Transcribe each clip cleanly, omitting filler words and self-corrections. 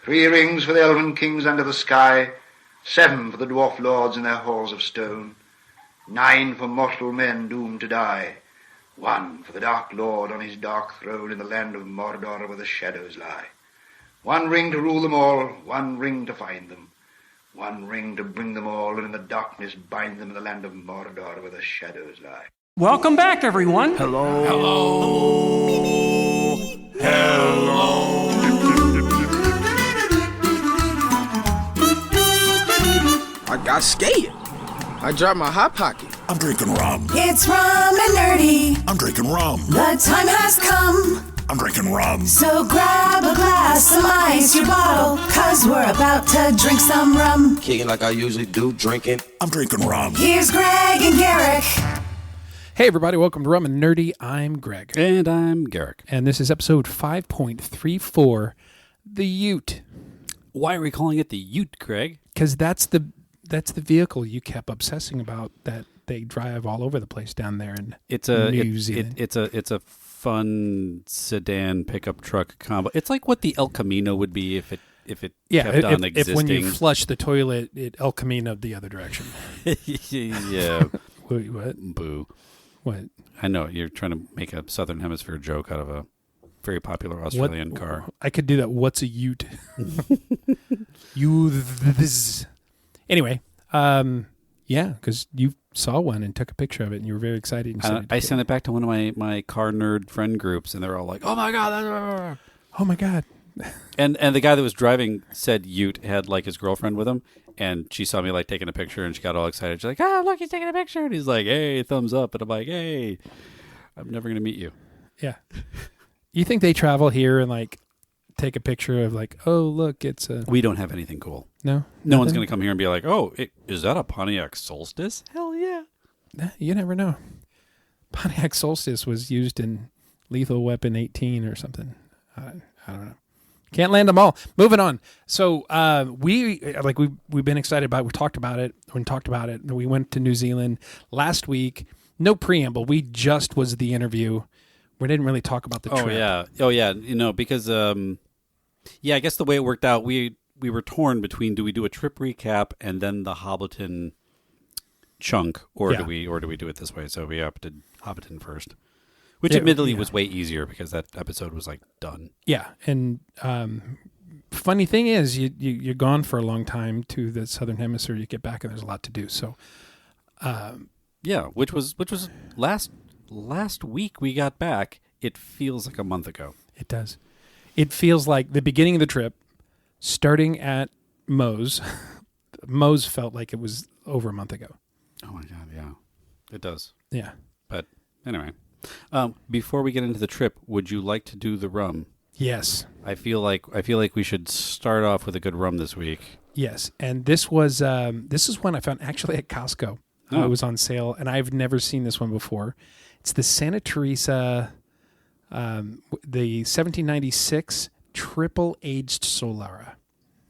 3 rings for the elven kings under the sky, 7 for the dwarf lords in their halls of stone, 9 for mortal men doomed to die, 1 for the dark lord on his dark throne in the land of Mordor where the shadows lie. 1 ring to rule them all, 1 ring to find them, 1 ring to bring them all, and in the darkness bind them in the land of Mordor where the shadows lie. Welcome back, everyone. Hello. Hello. Hello. I got scared. I dropped my hot pocket. I'm drinking rum. It's rum and nerdy. I'm drinking rum. The time has come. I'm drinking rum. So grab a glass, some ice, your bottle, 'cause we're about to drink some rum. Kicking like I usually do, drinking. I'm drinking rum. Here's Greg and Garrick. Hey, everybody. Welcome to Rum and Nerdy. I'm Greg. And I'm Garrick. And this is episode 5.34, The Ute. Why are we calling it the Ute, Greg? Because that's the vehicle you kept obsessing about that they drive all over the place down there in New Zealand. It's a fun sedan pickup truck combo. It's like what the El Camino would be if it kept on existing. If when you flush the toilet, it El Camino the other direction. Yeah. Wait, what? Boo. What? I know you're trying to make a Southern Hemisphere joke out of a very popular Australian car. I could do that. What's a Ute? Youths. Anyway, yeah, because you saw one and took a picture of it, and you were very excited. I sent it back to one of my car nerd friend groups, and they're all like, "Oh my god, oh my god!" And the guy that was driving said Ute had like his girlfriend with him, and she saw me like taking a picture, and she got all excited. She's like, "Ah, look, he's taking a picture!" And he's like, "Hey, thumbs up!" And I'm like, "Hey, I'm never gonna meet you." Yeah. You think they travel here and like take a picture of like, oh look, it's a. We don't have anything cool. No one's gonna come here and be like, oh, is that a Pontiac Solstice? Hell yeah. You never know. Pontiac Solstice was used in Lethal Weapon 18 or something. I don't know. Can't land them all. Moving on. So we've been excited about it. We talked about it. We went to New Zealand last week. No preamble. We just was the interview. We didn't really talk about the trip. Oh yeah. You know, because I guess the way it worked out, we were torn between do we do a trip recap and then the Hobbiton chunk, or do we do it this way? So we opted Hobbiton first, which admittedly was way easier because that episode was like done. Yeah, and funny thing is, you're gone for a long time to the Southern Hemisphere. You get back and there's a lot to do. So which was last week we got back. It feels like a month ago. It does. It feels like the beginning of the trip, starting at Moe's. Moe's felt like it was over a month ago. Oh my God, yeah. It does. Yeah. But anyway, before we get into the trip, would you like to do the rum? Yes. I feel like we should start off with a good rum this week. Yes. And this is one I found actually at Costco. It was on sale, and I've never seen this one before. It's the Santa Teresa, the 1796 Triple Aged Solera.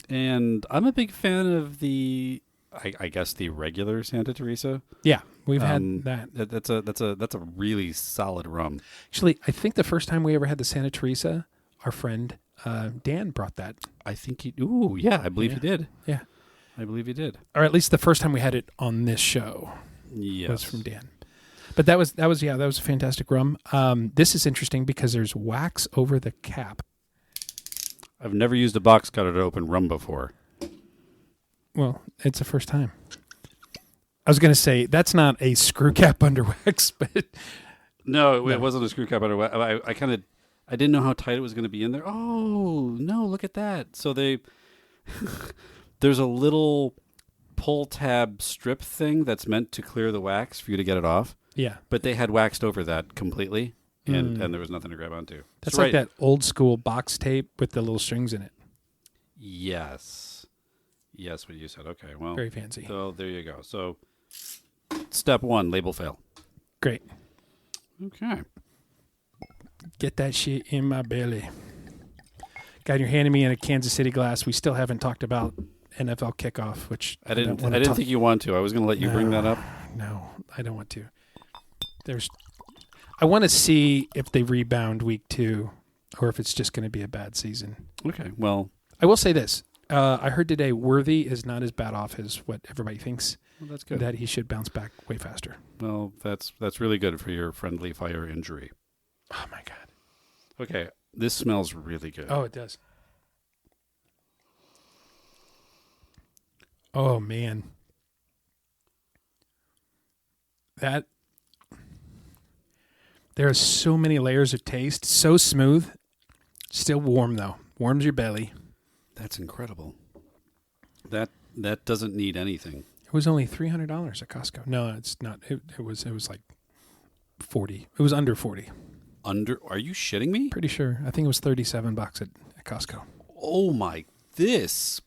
And I'm a big fan of the, I guess, the regular Santa Teresa. Yeah, we've had that. That's a really solid rum. Actually, I think the first time we ever had the Santa Teresa, our friend Dan brought that. I think he. Ooh, yeah, I believe he did. Yeah, I believe he did. Or at least the first time we had it on this show. Yes, was from Dan. But that was a fantastic rum. This is interesting because there's wax over the cap. I've never used a box cutter to open rum before. Well, it's the first time. I was going to say that's not a screw cap under wax, but no, it wasn't a screw cap under wax. I didn't know how tight it was going to be in there. Oh no, look at that! So there's a little pull tab strip thing that's meant to clear the wax for you to get it off. Yeah, but they had waxed over that completely, and there was nothing to grab onto. That's like that old school box tape with the little strings in it. Yes, what you said. Okay, well, very fancy. So there you go. So step 1, label fail. Great. Okay. Get that shit in my belly. God, you're handing me in a Kansas City glass. We still haven't talked about NFL kickoff, which I didn't think you want to. I was going to let you bring that up. No, I don't want to. I want to see if they rebound week 2 or if it's just going to be a bad season. Okay, well, I will say this. I heard today Worthy is not as bad off as what everybody thinks. Well, that's good. That he should bounce back way faster. Well, that's really good for your friendly fire injury. Oh, my God. Okay, this smells really good. Oh, it does. Oh, man. There are so many layers of taste. So smooth. Still warm, though. Warms your belly. That's incredible. That doesn't need anything. It was only $300 at Costco. No, it's not. It was like 40. It was under 40. Are you shitting me? Pretty sure. I think it was $37 at Costco. Oh my! This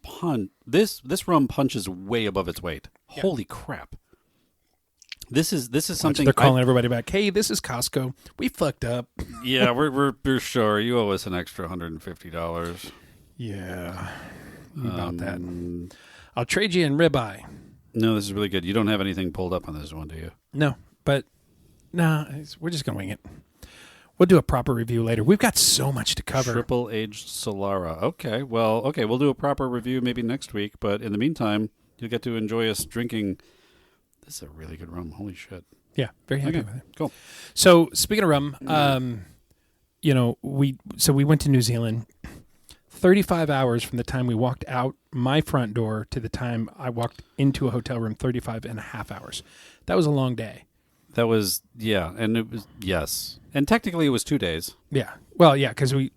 rum punches way above its weight. Yeah. Holy crap! This is something. They're calling everybody back. Hey, this is Costco. We fucked up. Yeah, we're sure you owe us an extra $150. Yeah, about that. I'll trade you in ribeye. No, this is really good. You don't have anything pulled up on this one, do you? No, but we're just gonna wing it. We'll do a proper review later. We've got so much to cover. Triple Aged Solera. Okay, we'll do a proper review maybe next week. But in the meantime, you'll get to enjoy us drinking. This is a really good rum. Holy shit. Yeah, very happy with it. Cool. So speaking of rum, we went to New Zealand. 35 hours from the time we walked out my front door to the time I walked into a hotel room, 35 and a half hours. That was a long day. That was, yeah, and it was, yes. And technically it was 2 days. Yeah. Well, yeah, because we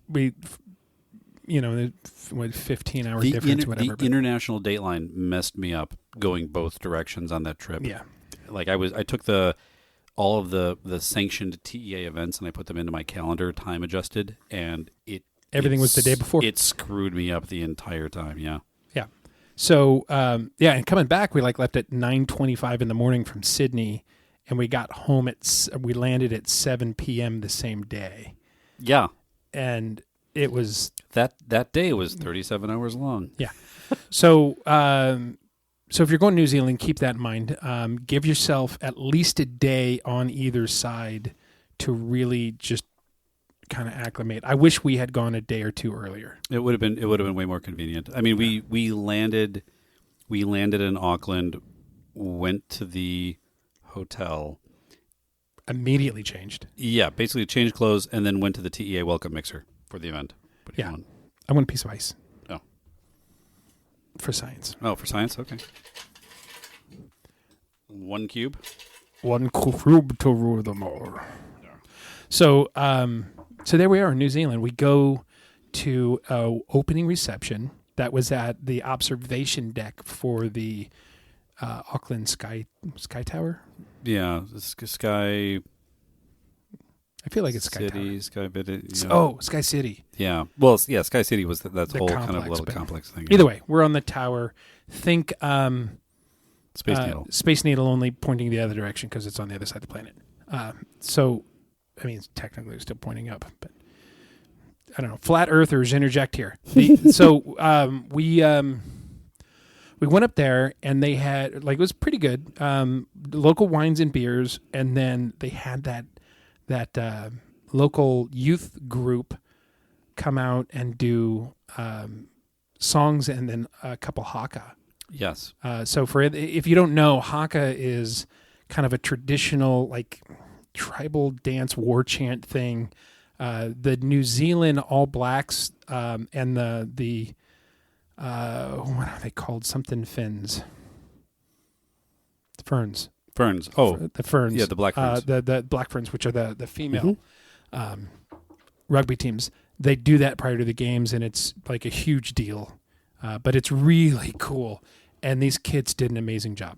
15-hour difference, whatever. The international dateline messed me up going both directions on that trip. Yeah. Like I took all of the sanctioned TEA events and I put them into my calendar, time adjusted, and everything was the day before. It screwed me up the entire time, yeah. Yeah. So, and coming back, we left at 9:25 in the morning from Sydney, and we got home we landed at 7 p.m. the same day. Yeah. And it was... That day was 37 hours long. Yeah. So if you're going to New Zealand, keep that in mind. Give yourself at least a day on either side to really just kind of acclimate. I wish we had gone a day or two earlier. It would have been way more convenient. I mean, we landed in Auckland, went to the hotel, immediately changed. Yeah, basically changed clothes and then went to the TEA welcome mixer for the event. What do you want? I want a piece of ice. Oh. For science. Oh, for science? Okay. 1 cube? 1 cube to rule them all. So there we are in New Zealand. We go to an opening reception that was at the observation deck for the Auckland Sky Tower. Yeah, Sky. I feel like it's Sky City, Tower. SkyCity. Yeah. Well, yeah, SkyCity was that whole kind of little complex thing. Either way, we're on the tower. Think Space Needle. Space Needle, only pointing the other direction because it's on the other side of the planet. It's technically still pointing up, but I don't know. Flat Earthers interject here. We went up there and they had it was pretty good. Local wines and beers, and then they had that local youth group come out and do songs and then a couple haka. Yes. So if you don't know, haka is kind of a traditional tribal dance war chant thing. The New Zealand All Blacks and the what are they called? Something Ferns. Oh, the Ferns. Yeah, the Black Ferns. The Black Ferns, which are the female rugby teams. They do that prior to the games, and it's like a huge deal. But it's really cool, and these kids did an amazing job.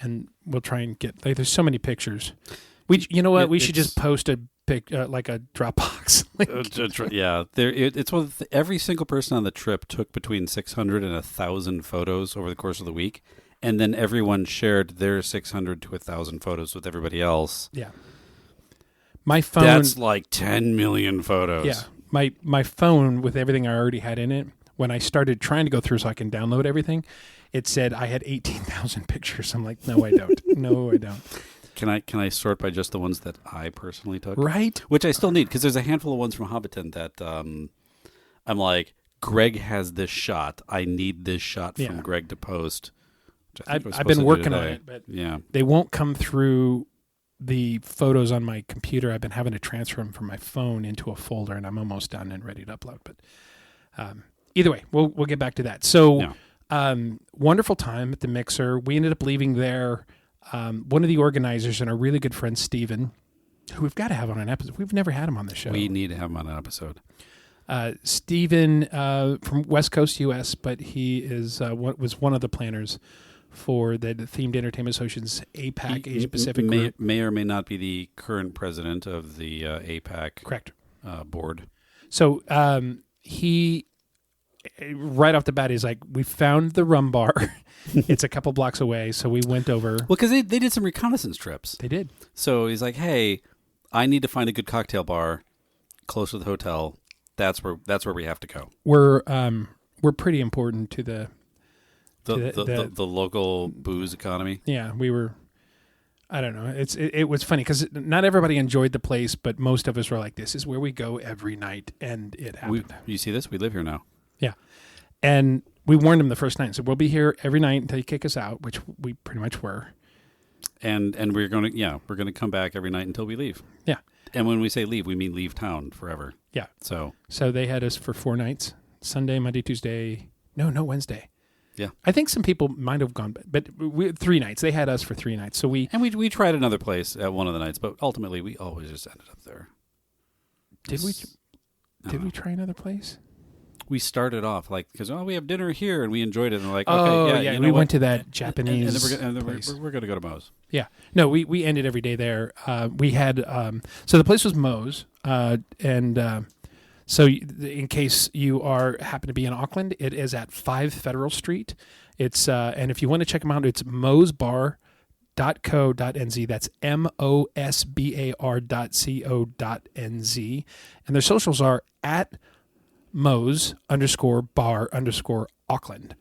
And we'll try and get there's so many pictures. We should just post a pic like a Dropbox link. Yeah, it's one of every single person on the trip took between 600 and 1,000 photos over the course of the week, and then everyone shared their 600 to 1,000 photos with everybody else. Yeah, my phone. That's like 10 million photos. Yeah, my phone with everything I already had in it. When I started trying to go through so I can download everything, it said I had 18,000 pictures. I'm like, no, I don't. No, I don't. Can I sort by just the ones that I personally took? Right. Which I still need because there's a handful of ones from Hobbiton that I'm like, Greg has this shot. I need this shot from Yeah. Greg to post. I've been working on it, but yeah, they won't come through the photos on my computer. I've been having to transfer them from my phone into a folder, and I'm almost done and ready to upload. But either way, we'll get back to that. So wonderful time at the Mixer. We ended up leaving there. One of the organizers and our really good friend, Steven, who we've got to have on an episode. We've never had him on the show. we need to have him on an episode. Steven from West Coast U.S., but he was one of the planners for the Themed Entertainment Association's APAC Asia Pacific group. May or may not be the current president of the APAC Correct. Board. So he, right off the bat, he's like, we found the rum bar. It's a couple blocks away, so we went over. Well, because they did some reconnaissance trips. They did. So he's like, hey, I need to find a good cocktail bar close to the hotel. That's where we have to go. We're pretty important to the local booze economy. Yeah, we were. I don't know. It was funny because not everybody enjoyed the place, but most of us were like, "This is where we go every night," and it happened. You see this? We live here now. Yeah, and we warned them the first night. So we'll be here every night until you kick us out, which we pretty much were. And we're gonna come back every night until we leave. Yeah. And when we say leave, we mean leave town forever. Yeah. So they had us for 4 nights: Sunday, Monday, Tuesday. No, Wednesday. Yeah. I think some people might have gone, but 3 nights. They had us for 3 nights. So we tried another place at one of the nights, but ultimately we always just ended up there. Did we try another place? We started off like because we have dinner here and we enjoyed it and we're like we went to that Japanese and place. we're going to go to Moe's. Yeah. No, we ended every day there. We had so the place was Moe's so in case you happen to be in Auckland, it is at 5 Federal Street. It's and if you want to check them out, it's moesbar.co.nz. That's mosbar.co.nz. And their socials are at Moes_bar_Auckland.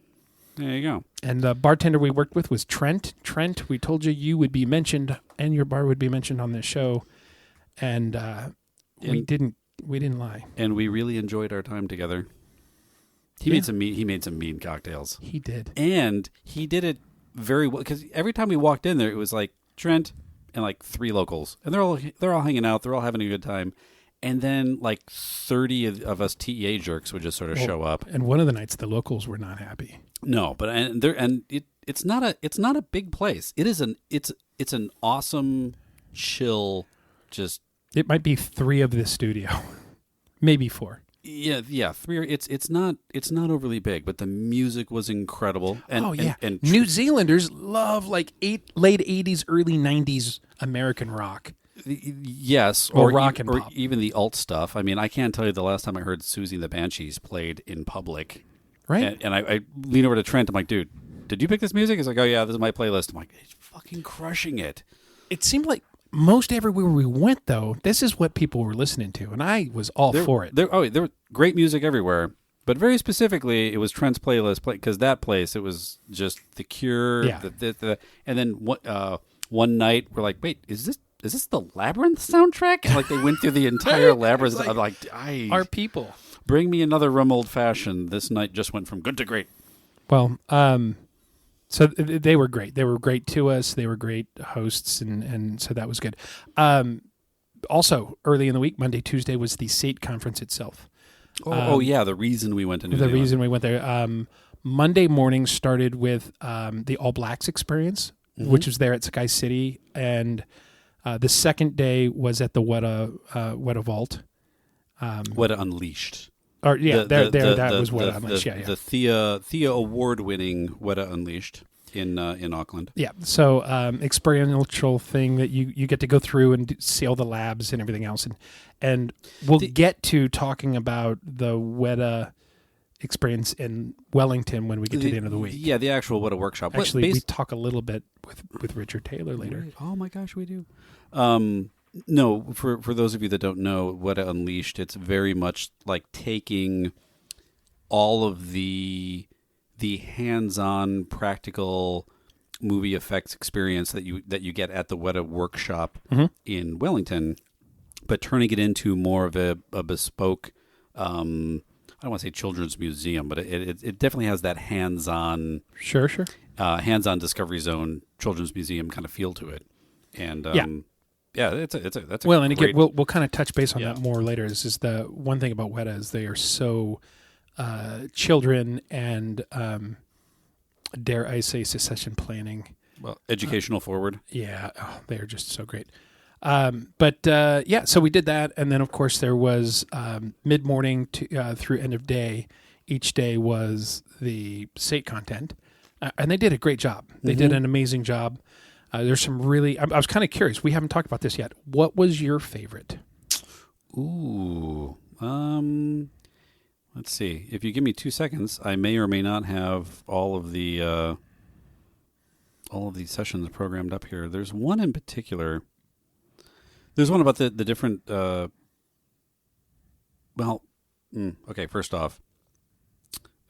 There you go. And the bartender we worked with was Trent. Trent, we told you would be mentioned and your bar would be mentioned on this show. And we didn't lie. And we really enjoyed our time together. He made some mean cocktails. He did. And he did it very well because every time we walked in there it was like Trent and like 3 locals. And they're all hanging out, they're all having a good time. And then like 30 of us TEA jerks would just sort of show up. And one of the nights the locals were not happy. No, but it's not a big place. It's an awesome chill just it might be 3 of this studio. Maybe 4. Yeah, 3 it's not overly big, but the music was incredible. And and New Zealanders love like late 80s, early 90s American rock. Yes, or rock and or pop. even the alt stuff. I mean, I can't tell you the last time I heard Susie and the Banshees played in public. Right. And I lean over to Trent. I'm like, dude, did you pick this music? He's like, oh, yeah, this is my playlist. I'm like, he's fucking crushing it. It seemed like most everywhere we went, though, this is what people were listening to, and I was all for it. There was great music everywhere, but very specifically, it was Trent's playlist because that place, it was just The Cure. Yeah. And then one night, we're like, wait, is this the Labyrinth soundtrack? And like they went through the entire Labyrinth. I'm like, our people. Bring me another rum old fashioned. This night just went from good to great. Well, so they were great. They were great to us. They were great hosts, and so that was good. Also, early in the week, Monday, Tuesday, was the SATE conference itself. Yeah, the reason we went to New Zealand. The reason we went there. Monday morning started with the All Blacks experience, which was there at SkyCity, and the second day was at the Weta Vault. Weta Unleashed. Or that was Weta Unleashed. The TEA award-winning Weta Unleashed in Auckland. Yeah, so experiential thing that you get to go through and see all the labs and everything else, and we'll get to talking about the Weta experience in Wellington when we get to the end of the week. Yeah, the actual Weta Workshop. Actually, we talk a little bit with Richard Taylor later. Oh my gosh, we do. No, for those of you that don't know, Weta Unleashed, it's very much like taking all of the hands-on practical movie effects experience that you get at the Weta Workshop in Wellington, but turning it into more of a bespoke. I don't want to say children's museum, but it definitely has that hands-on Sure. hands-on Discovery Zone children's museum kind of feel to it. And that's a Well, and great, again, we'll kind of touch base on that more later. This is the one thing about Weta is they are so children and dare I say secession planning. well, educational forward. Yeah, they are just so great. So we did that, and then of course there was mid-morning to through end of day. Each day was the SATE content, and they did a great job. They did an amazing job. There's some really. I was kind of curious. We haven't talked about this yet. What was your favorite? Ooh, let's see. If you give me 2 seconds, I may or may not have all of these sessions programmed up here. There's one in particular. There's one about the different. Okay. First off,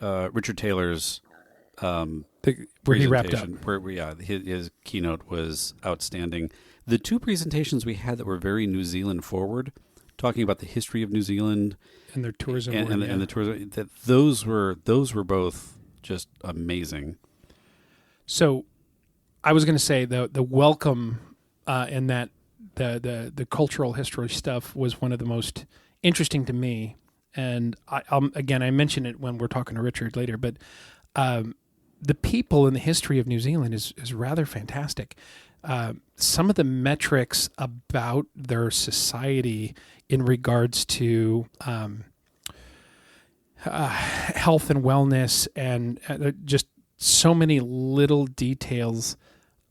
Richard Taylor's. Where he wrapped up. His keynote was outstanding. The two presentations we had that were very New Zealand forward, talking about the history of New Zealand And their tourism. and the tourism, those were both just amazing. So, I was going to say the welcome in that the cultural history stuff was one of the most interesting to me. And I mention it when we're talking to Richard later, but. The people in the history of New Zealand is rather fantastic. Some of the metrics about their society in regards to health and wellness and just so many little details.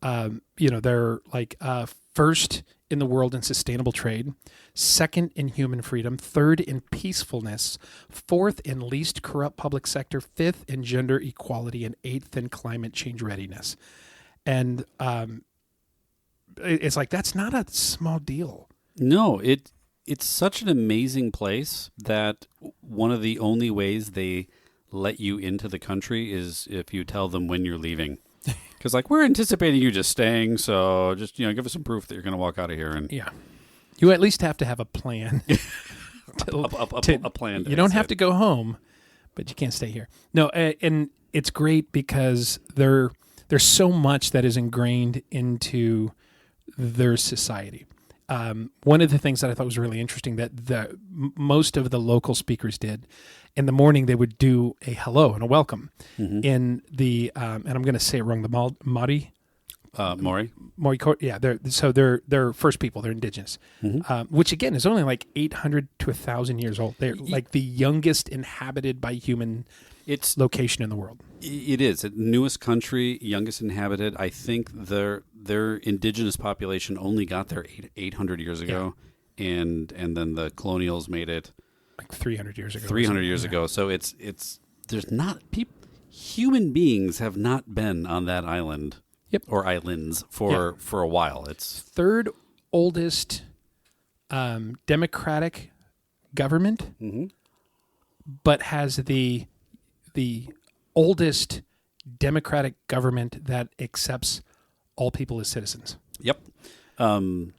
They're like first in the world in sustainable trade, second in human freedom, third in peacefulness, fourth in least corrupt public sector, fifth in gender equality, and eighth in climate change readiness. And it's like, that's not a small deal. No, it's such an amazing place that one of the only ways they let you into the country is if you tell them when you're leaving. Because, we're anticipating you just staying, so just, give us some proof that you're going to walk out of here. And yeah. You at least have to have a plan. a plan. You don't have to go home, but you can't stay here. No, and it's great because there's so much that is ingrained into their society. One of the things that I thought was really interesting that most of the local speakers did, in the morning they would do a hello and a welcome in the, and I'm going to say it wrong, the Māori. Maori, yeah. They're First People. They're Indigenous, which again is only like 800 to 1,000 years old. They're like the youngest inhabited by human location in the world. It is newest country, youngest inhabited. I think their indigenous population only got there 800 years ago, and then the colonials made it like 300 years ago. 300 years ago. So it's there's not people. Human beings have not been on that island. Yep. Or islands for a while. It's third oldest democratic government, but has the oldest democratic government that accepts all people as citizens. Yep. One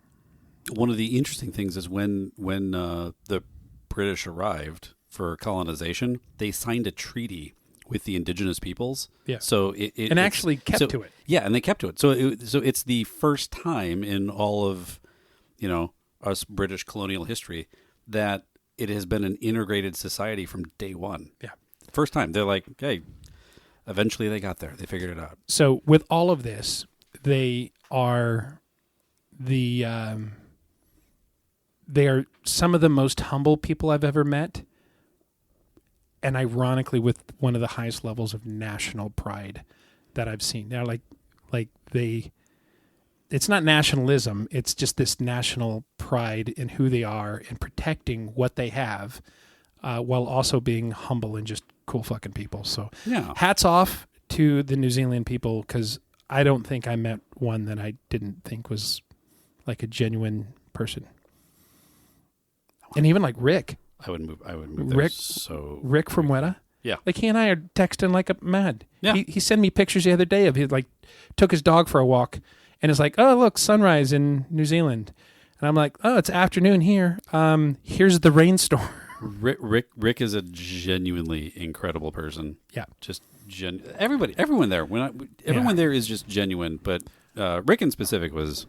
of the interesting things is when the British arrived for colonization, they signed a treaty with the indigenous peoples. Yeah. So and actually kept to it. Yeah, and they kept to it. So it's the first time in all of, us British colonial history that it has been an integrated society from day one. Yeah. First time. They're like, hey, eventually they got there. They figured it out. So with all of this, they are they are some of the most humble people I've ever met. And ironically, with one of the highest levels of national pride that I've seen. They're it's not nationalism. It's just this national pride in who they are and protecting what they have, while also being humble and just cool fucking people. So hats off to the New Zealand people, because I don't think I met one that I didn't think was like a genuine person. And even like Rick. I would move Rick, so Rick from Weta. Yeah. Like he and I are texting like a mad. Yeah. He sent me pictures the other day of he took his dog for a walk and it's like, oh, look, sunrise in New Zealand. And I'm like, oh, it's afternoon here. Here's the rainstorm. Rick is a genuinely incredible person. Yeah. Just everyone there. Everyone there is just genuine, but Rick in specific was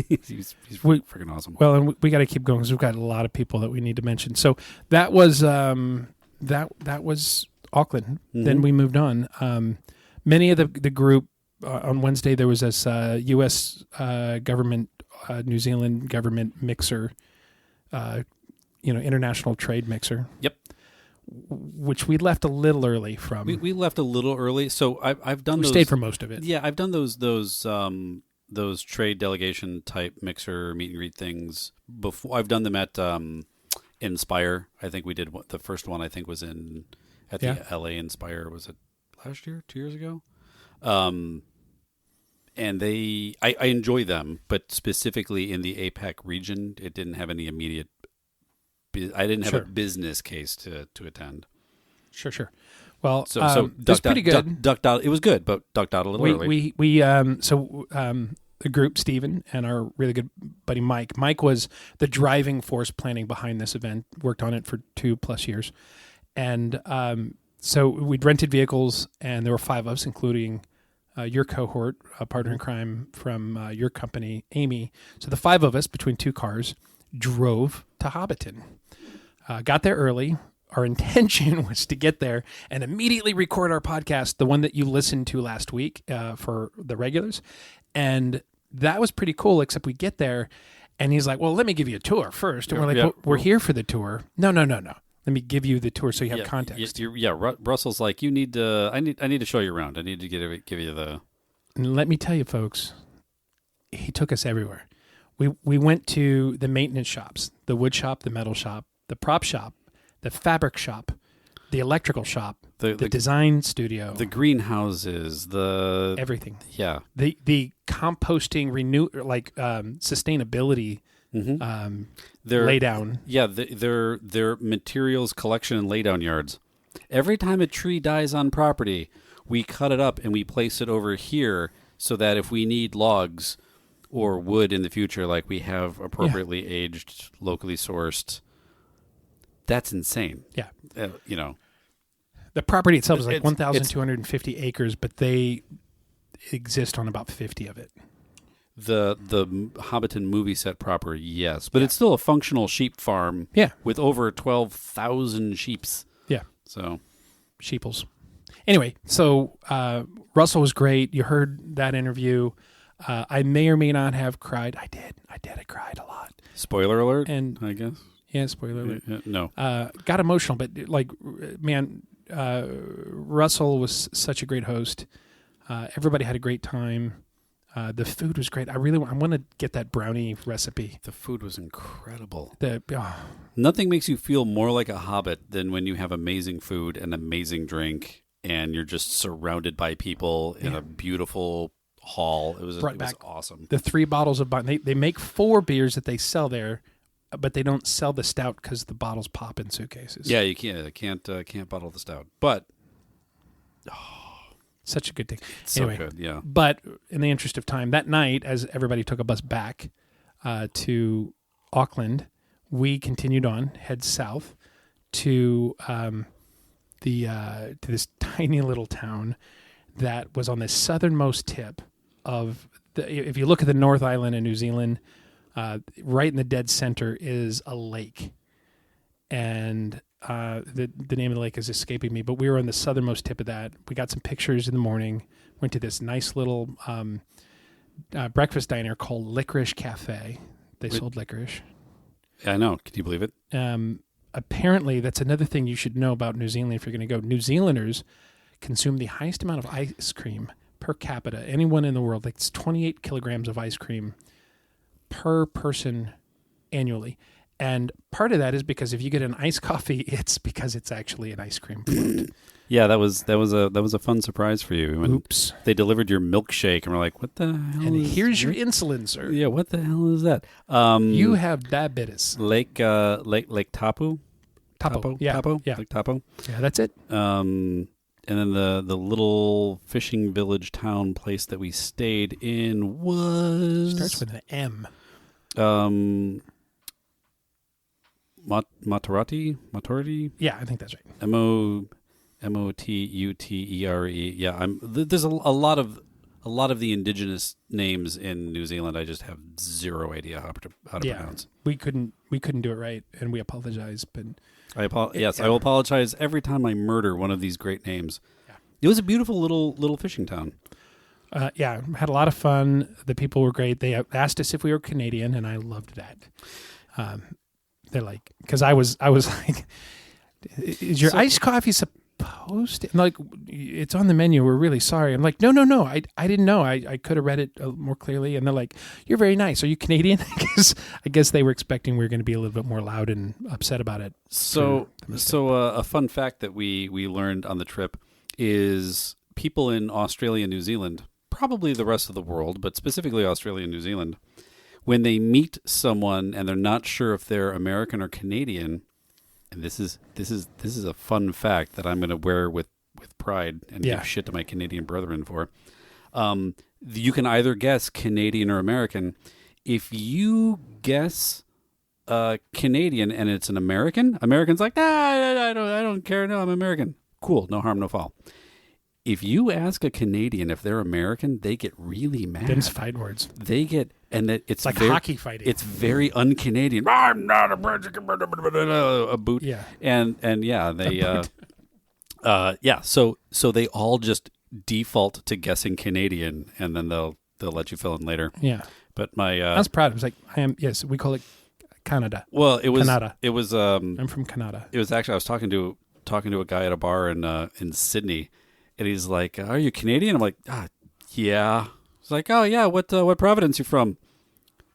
he's freaking awesome. Well, and we got to keep going because we've got a lot of people that we need to mention. So that was that was Auckland. Mm-hmm. Then we moved on. Many of the group on Wednesday there was this U.S. Government, New Zealand government mixer, international trade mixer. Yep. Which we left a little early from. We left a little early, so I've done. We stayed for most of it. Yeah, I've done those trade delegation type mixer meet and greet things before. I've done them at Inspire. I think we did the first one. I think was the LA Inspire. Was it last year? 2 years ago? And I enjoy them, but specifically in the APAC region, it didn't have any immediate. I didn't have a business case to attend. Sure. Well, so it was pretty good. Ducked out. It was good, but ducked out a little early. The group, Steven, and our really good buddy Mike. Mike was the driving force planning behind this event. Worked on it for 2+ years, and so we'd rented vehicles, and there were 5 of us, including your cohort, a partner in crime from your company, Amy. So the 5 of us, between 2 cars, drove to Hobbiton. Got there early. Our intention was to get there and immediately record our podcast, the one that you listened to last week for the regulars. And that was pretty cool, except we get there and he's like, well, let me give you a tour first. And we're like, well, we're here for the tour. No. Let me give you the tour so you have context. Russell's like, you need to. I need to show you around. I need to give you the. And let me tell you, folks, he took us everywhere. We went to the maintenance shops, the wood shop, the metal shop, the prop shop, the fabric shop, the electrical shop, the design studio, the greenhouses, the everything. Yeah, the composting sustainability. Mm-hmm. Lay down. Yeah, their materials collection and laydown yards. Every time a tree dies on property, we cut it up and we place it over here so that if we need logs or wood in the future, like we have appropriately aged, locally sourced. That's insane. Yeah. The property itself is like 1,250 acres, but they exist on about 50 of it. The Hobbiton Movie Set proper, yes. But it's still a functional sheep farm with over 12,000 sheeps. Yeah. So. Sheeples. Anyway, so Russell was great. You heard that interview. I may or may not have cried. I did. I cried a lot. Spoiler alert, and I guess. Yeah, spoiler alert. No. Got emotional, but Russell was such a great host. Everybody had a great time. The food was great. I want to get that brownie recipe. The food was incredible. Nothing makes you feel more like a hobbit than when you have amazing food and amazing drink, and you're just surrounded by people in a beautiful hall. It was awesome. The 3 bottles of they make 4 beers that they sell there, but they don't sell the stout because the bottles pop in suitcases. Yeah, you can't bottle the stout, but such a good thing. Anyway, so good, yeah. But in the interest of time, that night, as everybody took a bus back to Auckland, we continued on, head south to this tiny little town that was on the southernmost tip of if you look at the North Island in New Zealand, right in the dead center is a lake, and the name of the lake is escaping me, but we were on the southernmost tip of that. We got some pictures in the morning, went to this nice little breakfast diner called Licorice Cafe. They sold licorice. I know. Can you believe it? Apparently, that's another thing you should know about New Zealand if you're going to go. New Zealanders consume the highest amount of ice cream per capita. Anyone in the world, like it's 28 kilograms of ice cream per person annually. And part of that is because if you get an iced coffee, it's because it's actually an ice cream float. Yeah, that was a fun surprise for you. When Oops! They delivered your milkshake, and we're like, "What the hell?" And here's your insulin, sir. Yeah, what the hell is that? You have diabetes. Lake Tapu. Tapo. Yeah. Tapo? Yeah. Lake Tapo. Yeah, that's it. And then the little fishing village town place that we stayed in was starts with an M. Maturity. Yeah, I think that's right. Motutere. Yeah, there's a lot of the indigenous names in New Zealand. I just have zero idea how to pronounce. We couldn't do it right, and we apologize. But I will apologize every time I murder one of these great names. Yeah. It was a beautiful little fishing town. Had a lot of fun. The people were great. They asked us if we were Canadian, and I loved that. They're like, because I was like, is your iced coffee supposed to? I'm like, it's on the menu. We're really sorry. I'm like, no. I didn't know. I could have read it more clearly. And they're like, you're very nice. Are you Canadian? I guess they were expecting we were going to be a little bit more loud and upset about it. So a fun fact that we learned on the trip is people in Australia and New Zealand, probably the rest of the world, but specifically Australia and New Zealand, when they meet someone and they're not sure if they're American or Canadian, and this is a fun fact that I'm going to wear with pride and give shit to my Canadian brethren for. You can either guess Canadian or American. If you guess Canadian and it's an American's like, I don't care. No, I'm American. Cool, no harm, no foul. If you ask a Canadian if they're American, they get really mad. Them's fight words. They get, and it's like hockey fighting. It's very un-Canadian. I'm not a boot. Yeah. And they, so they all just default to guessing Canadian, and then they'll let you fill in later. Yeah. But I was proud. I was like, yes, we call it Canada. Well, it was Canada. It was. I'm from Canada. It was actually, I was talking to a guy at a bar in Sydney. And he's like, "Are you Canadian?" I'm like, yeah. He's like, "Oh yeah, what province you from?"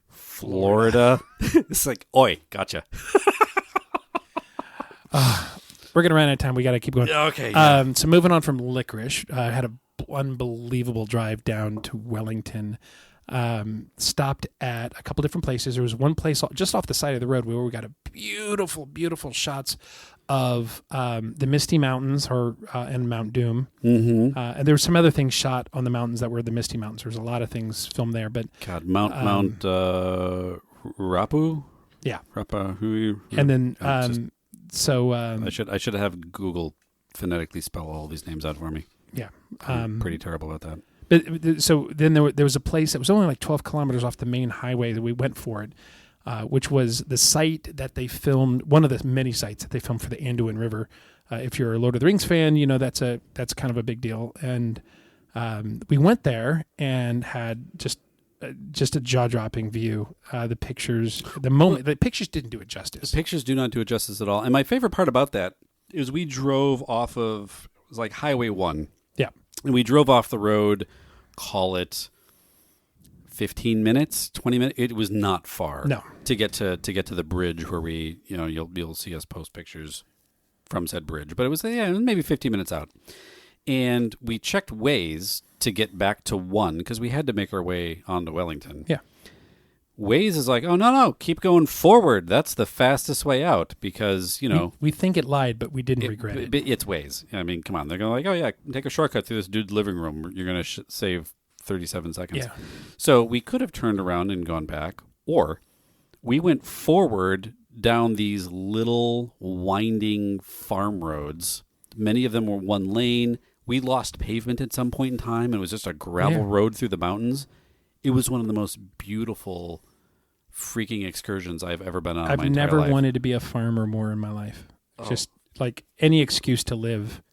Florida. It's like, oi, gotcha. We're gonna run out of time. We got to keep going. Okay. Yeah. So moving on from licorice, I had an unbelievable drive down to Wellington. Stopped at a couple different places. There was one place just off the side of the road where we got a beautiful, beautiful shots of the Misty Mountains and Mount Doom. Mm-hmm. And there were some other things shot on the mountains that were the Misty Mountains. There was a lot of things filmed there. But Mount Rapu. Yeah. Rapahui. And then I should have Google phonetically spell all these names out for me. Yeah. I'm pretty terrible at that. But so then there was a place that was only like 12 kilometers off the main highway that we went for it, which was the site that they filmed, one of the many sites that they filmed for the Anduin River. If you're a Lord of the Rings fan, you know that's kind of a big deal. And we went there and had just a jaw-dropping view. The pictures didn't do it justice. The pictures do not do it justice at all. And my favorite part about that is we drove off of, it was like Highway 1. Yeah. And we drove off the road, call it 15 minutes, 20 minutes. It was not far. No. To get to the bridge where we, you'll see us post pictures from said bridge. But it was maybe 15 minutes out. And we checked Waze to get back to 1 because we had to make our way onto Wellington. Yeah. Waze is like, oh, no, keep going forward. That's the fastest way out because, We think it lied, but we didn't regret it. It's Waze. I mean, come on. They're going like, oh, yeah, take a shortcut through this dude's living room. You're going to save 37 seconds. Yeah. So we could have turned around and gone back, or we went forward down these little winding farm roads. Many of them were one lane. We lost pavement at some point in time, and it was just a gravel road through the mountains. It was one of the most beautiful freaking excursions I've ever been on. I've never wanted to be a farmer more in my life. Just like any excuse to live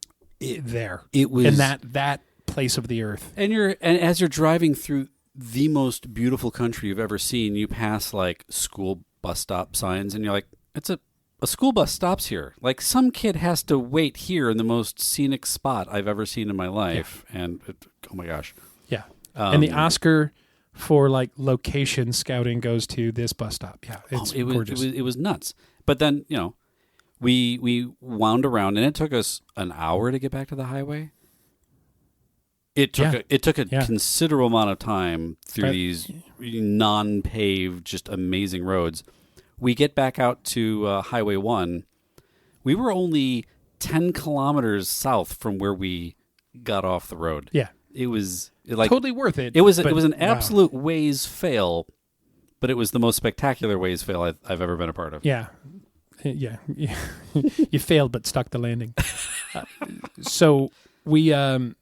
there. It was in that place of the earth. And as you're driving through the most beautiful country you've ever seen, you pass like school bus stop signs, and you're like, it's a school bus stops here. Like some kid has to wait here in the most scenic spot I've ever seen in my life. Yeah. And oh my gosh. Yeah. And the Oscar for like location scouting goes to this bus stop. Yeah, it's gorgeous. It was nuts. But then we wound around, and it took us an hour to get back to the highway. It took a considerable amount of time through these non-paved, just amazing roads. We get back out to Highway 1. We were only 10 kilometers south from where we got off the road. Yeah. It was totally worth it. It was an absolute Waze fail, but it was the most spectacular Waze fail I've ever been a part of. Yeah, Yeah, you failed but stuck the landing. So then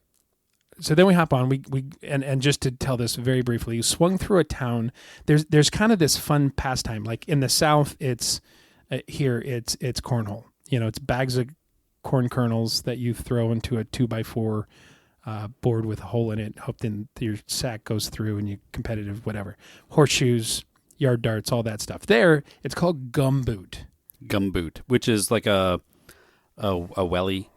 we hop on. We and just to tell this very briefly, you swung through a town. There's kind of this fun pastime. Like in the South, it's here it's cornhole. It's bags of corn kernels that you throw into a 2x4 board with a hole in it. Hope then your sack goes through and you competitive whatever. Horseshoes, yard darts, all that stuff. There, it's called gumboot. Gumboot, which is like a welly,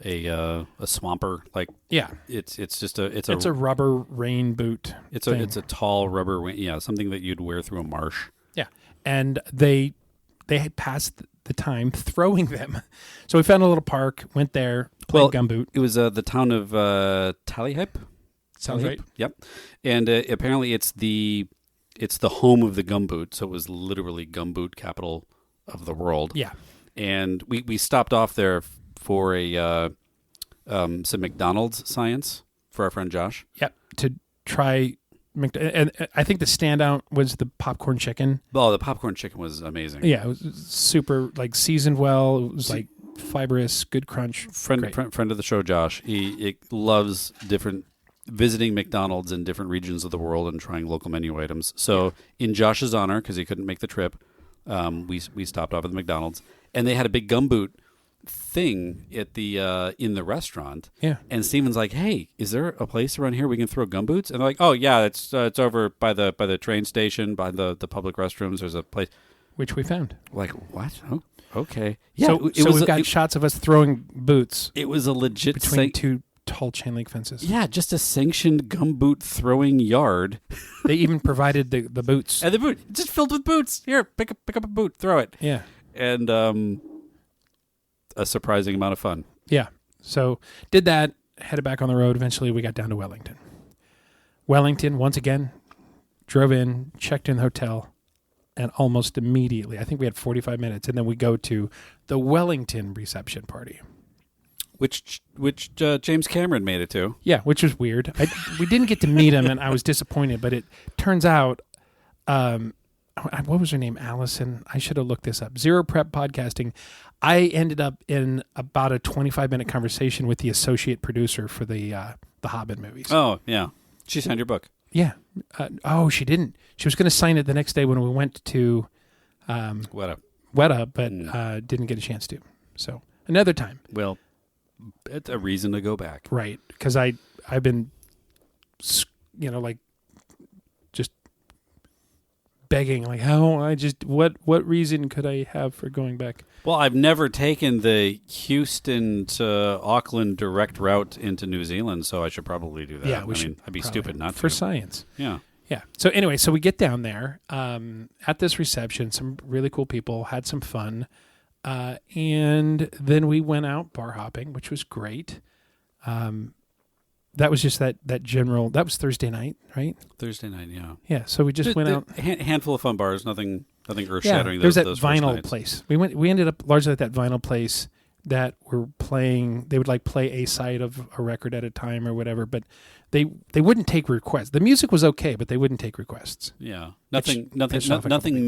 a swamper. Like it's a rubber rain boot. It's a tall rubber something that you'd wear through a marsh. Yeah, and they had passed the time throwing them, so we found a little park, went there, played gumboot. It was the town of Tallyhip. Sounds right. Yep, and apparently it's the home of the gumboot, so it was literally gumboot capital of the world. Yeah, and we stopped off there for some McDonald's science for our friend Josh. Yep, to try. And I think the standout was the popcorn chicken. Oh, the popcorn chicken was amazing. Yeah, it was super seasoned well. It was fibrous, good crunch. Friend of the show, Josh. He loves visiting McDonald's in different regions of the world and trying local menu items. So in Josh's honor, because he couldn't make the trip, we stopped off at the McDonald's, and they had a big gumboot thing at the in the restaurant. Yeah. And Steven's like, "Hey, is there a place around here we can throw gumboots?" And they're like, "Oh yeah, it's over by the train station, by the public restrooms. There's a place." Which we found. Like, what? Oh, okay. Yeah. So we've got shots of us throwing boots. It was a legit between two tall chain link fences. Yeah, just a sanctioned gumboot throwing yard. They even provided the boots. And the boot just filled with boots. Here, pick up a boot, throw it. Yeah. And a surprising amount of fun. Yeah. So did that, headed back on the road. Eventually we got down to Wellington. Wellington, once again, drove in, checked in the hotel, and almost immediately, I think we had 45 minutes, and then we go to the Wellington reception party. Which James Cameron made it to. Yeah, which was weird. We didn't get to meet him, and I was disappointed, but it turns out, what was her name? Allison. I should have looked this up. Zero Prep Podcasting. I ended up in about a 25-minute conversation with the associate producer for the Hobbiton movies. Oh, yeah. She signed your book. Yeah. She didn't. She was going to sign it the next day when we went to Weta, but didn't get a chance to. So another time. Well, it's a reason to go back. Right. Because I've been, just begging, what reason could I have for going back? Well, I've never taken the Houston to Auckland direct route into New Zealand, so I should probably do that. Yeah, I'd be stupid not to. For science. Yeah. Yeah. So anyway, we get down there at this reception, some really cool people, had some fun, and then we went out bar hopping, which was great. That was just that general. That was Thursday night, right? Thursday night, yeah. Yeah. So we just went out. Handful of fun bars, nothing earth shattering. Yeah, there's that vinyl place. We ended up largely at that vinyl place that were playing. They would play a side of a record at a time or whatever, but they wouldn't take requests. The music was okay, but they wouldn't take requests. Yeah, nothing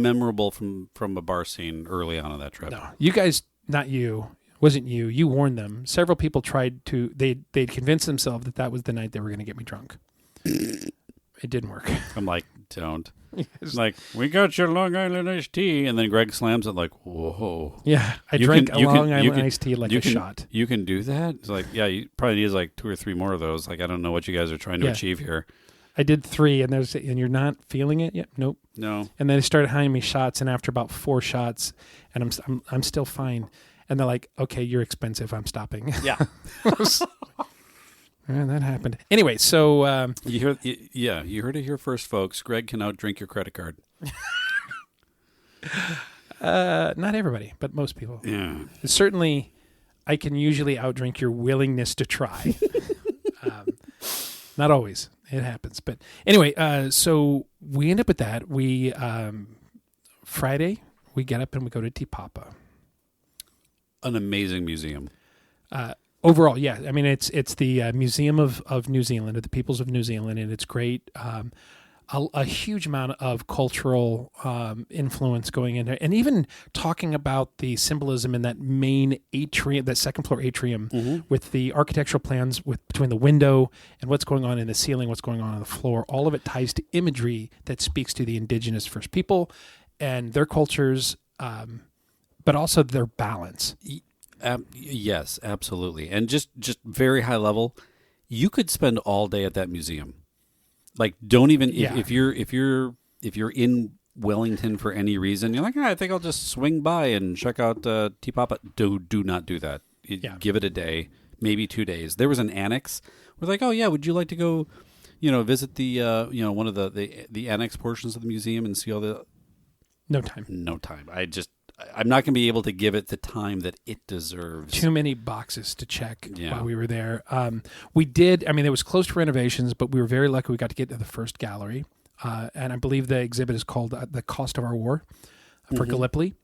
memorable from a bar scene early on in that trip. No, you guys, not you. Wasn't you. You warned them. Several people tried to. They'd convinced themselves that was the night they were going to get me drunk. It didn't work. I'm like, don't. It's like, we got your Long Island iced tea, and then Greg slams it like, whoa. Yeah, I drank a Long Island iced tea like a shot. You can do that? It's like, yeah, you probably need 2 or 3 more of those. I don't know what you guys are trying to achieve here. I did 3, and you're not feeling it yet? Nope. No. And then they started handing me shots, and after about 4 shots, and I'm still fine. And they're like, okay, you're expensive. I'm stopping. Yeah. And that happened. Anyway, so... you heard it here first, folks. Greg can outdrink your credit card. Not everybody, but most people. Yeah. Certainly, I can usually outdrink your willingness to try. Not always. It happens. But anyway, so we end up with that. We Friday, we get up and we go to Te Papa. An amazing museum. Overall, yeah. I mean, it's the Museum of New Zealand, of the Peoples of New Zealand, and it's great. A a huge amount of cultural influence going in there, and even talking about the symbolism in that main atrium, that second floor atrium, with the architectural plans between the window and what's going on in the ceiling, what's going on the floor. All of it ties to imagery that speaks to the indigenous First People and their cultures, but also their balance. Yes, absolutely. And just very high level, you could spend all day at that museum. Like, don't even if you're in Wellington for any reason, you're like, I think I'll just swing by and check out Te Papa. Do not do that. Give it a day, maybe 2 days. There was an annex. We're like, oh yeah, would you like to go, visit the one of the annex portions of the museum and see all the. No time. I'm not going to be able to give it the time that it deserves. Too many boxes to check while we were there. We did. I mean, it was close to renovations, but we were very lucky. We got to get to the first gallery, and I believe the exhibit is called "The Cost of Our War" for Gallipoli.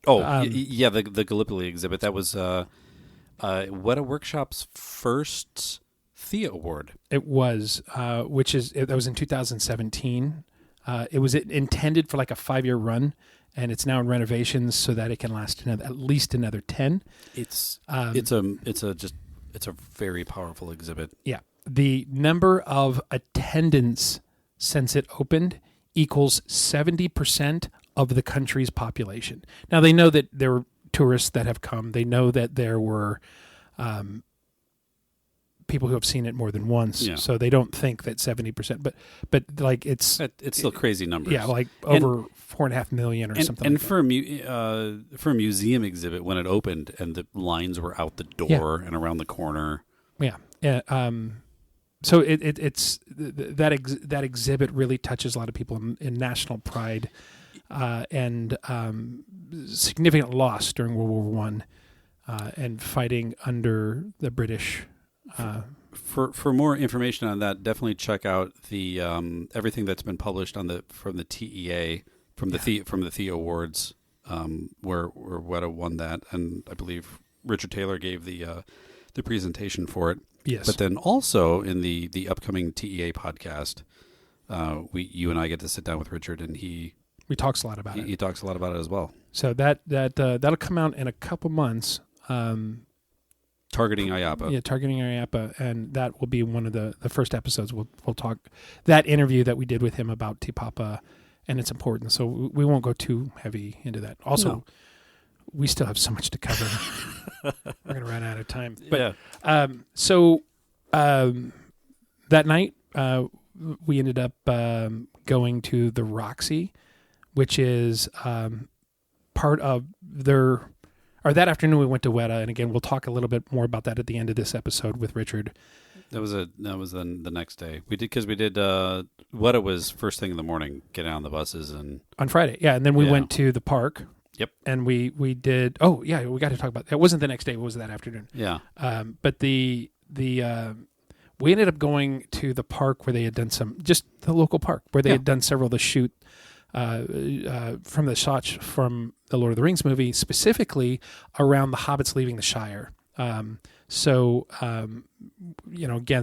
Oh, the Gallipoli exhibit. That was Weta Workshop's first TEA award. It was, that was in 2017. It was intended for like a 5-year run. And it's now in renovations so that it can last at least another 10. It's a very powerful exhibit. Yeah, the number of attendants since it opened equals 70% of the country's population. Now they know that there were tourists that have come. They know that there were people who have seen it more than once, so they don't think that 70%. But like it's still crazy numbers. Yeah, like over 4.5 million or something. And like for a museum exhibit when it opened and the lines were out the door and around the corner. Yeah. So it's that exhibit really touches a lot of people in national pride and significant loss during World War I and fighting under the British. For more information on that, definitely check out the everything that's been published from the TEA from the TEA Awards, where Weta won that, and I believe Richard Taylor gave the presentation for it. Yes, but then also in the upcoming TEA podcast, you and I get to sit down with Richard, and he talks a lot about it. He talks a lot about it as well. So that'll come out in a couple months. Targeting IAPA. Yeah, targeting IAPA, and that will be one of the first episodes. We'll talk that interview that we did with him about Te Papa and its importance. So we won't go too heavy into that. Also, we still have so much to cover. We're going to run out of time. But that night we ended up going to the Roxy, which is part of their. Or that afternoon we went to Weta, and again we'll talk a little bit more about that at the end of this episode with Richard. That was the next day. We did Weta was first thing in the morning, getting on the buses and on Friday, and then we went to the park. Yep, and we did. Oh yeah, we got to talk about that. It wasn't the next day; it was that afternoon. Yeah, but we ended up going to the park where they had done just the local park where they had done several of the shoot. From the shots from the Lord of the Rings movie, specifically around the hobbits leaving the Shire. Again,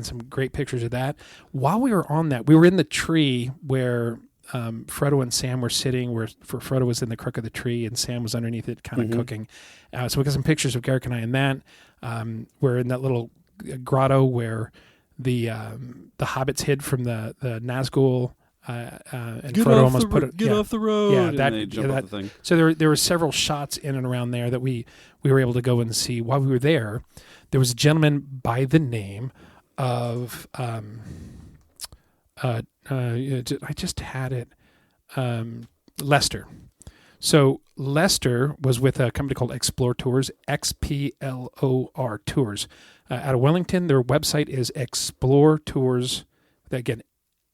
some great pictures of that. While we were on that, we were in the tree where Frodo and Sam were sitting, where Frodo was in the crook of the tree and Sam was underneath it kind of cooking. So we got some pictures of Garrick and I in that. We're in that little grotto where the hobbits hid from the Nazgul. And Frodo almost put it. Get off the road! Yeah, and they jump off the thing. So there were several shots in and around there that we were able to go and see while we were there. There was a gentleman by the name of I just had it, Lester. So Lester was with a company called Explore Tours, XPLOR Tours, out of Wellington. Their website is Explore Tours. Again,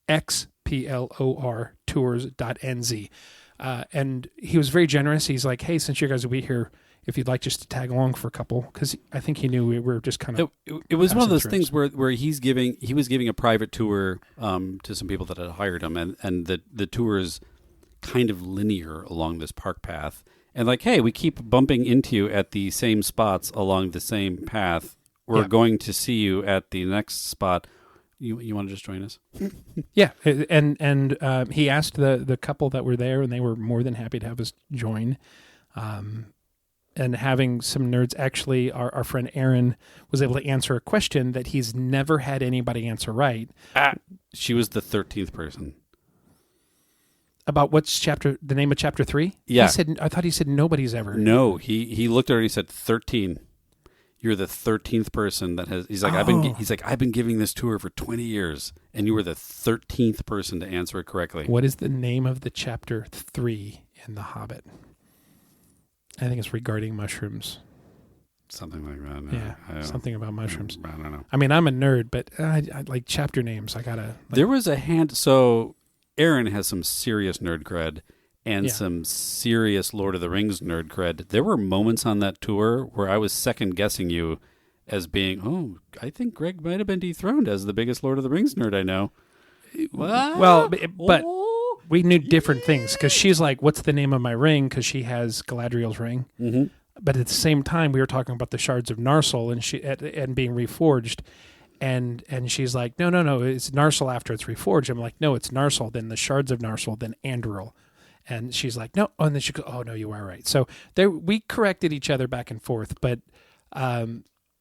XPLOR Tours.nz. And he was very generous. He's like, hey, since you guys will be here, if you'd like just to tag along for a couple, because I think he knew we were just kind of. It was one of those things where he was giving a private tour to some people that had hired him, and the tour is kind of linear along this park path, and like, hey, we keep bumping into you at the same spots along the same path. We're going to see you at the next spot. You want to just join us? Yeah, and he asked the couple that were there, and they were more than happy to have us join. And having some nerds, actually, our friend Aaron was able to answer a question that he's never had anybody answer right. She was the 13th person. About what's the name of chapter 3? Yeah. I thought he said nobody's ever. No, he looked at her and he said 13. You're the 13th person that has. He's like, I've been giving this tour for 20 years, and you were the 13th person to answer it correctly. What is the name of the chapter 3 in The Hobbit? I think it's regarding mushrooms. Something like that. No, Yeah, something about mushrooms. I don't know. I mean, I'm a nerd, but I like chapter names. I gotta. There was a hand. So Aaron has some serious nerd cred and some serious Lord of the Rings nerd cred. There were moments on that tour where I was second guessing you as being, I think Greg might have been dethroned as the biggest Lord of the Rings nerd I know. Well, but we knew different things because she's like, "What's the name of my ring?" Because she has Galadriel's ring. Mm-hmm. But at the same time, we were talking about the shards of Narsil and being reforged, and she's like, "No, it's Narsil after it's reforged." I'm like, "No, it's Narsil, then the shards of Narsil, then Anduril." And she's like, "No," and then she goes, "Oh no, you are right." So we corrected each other back and forth, but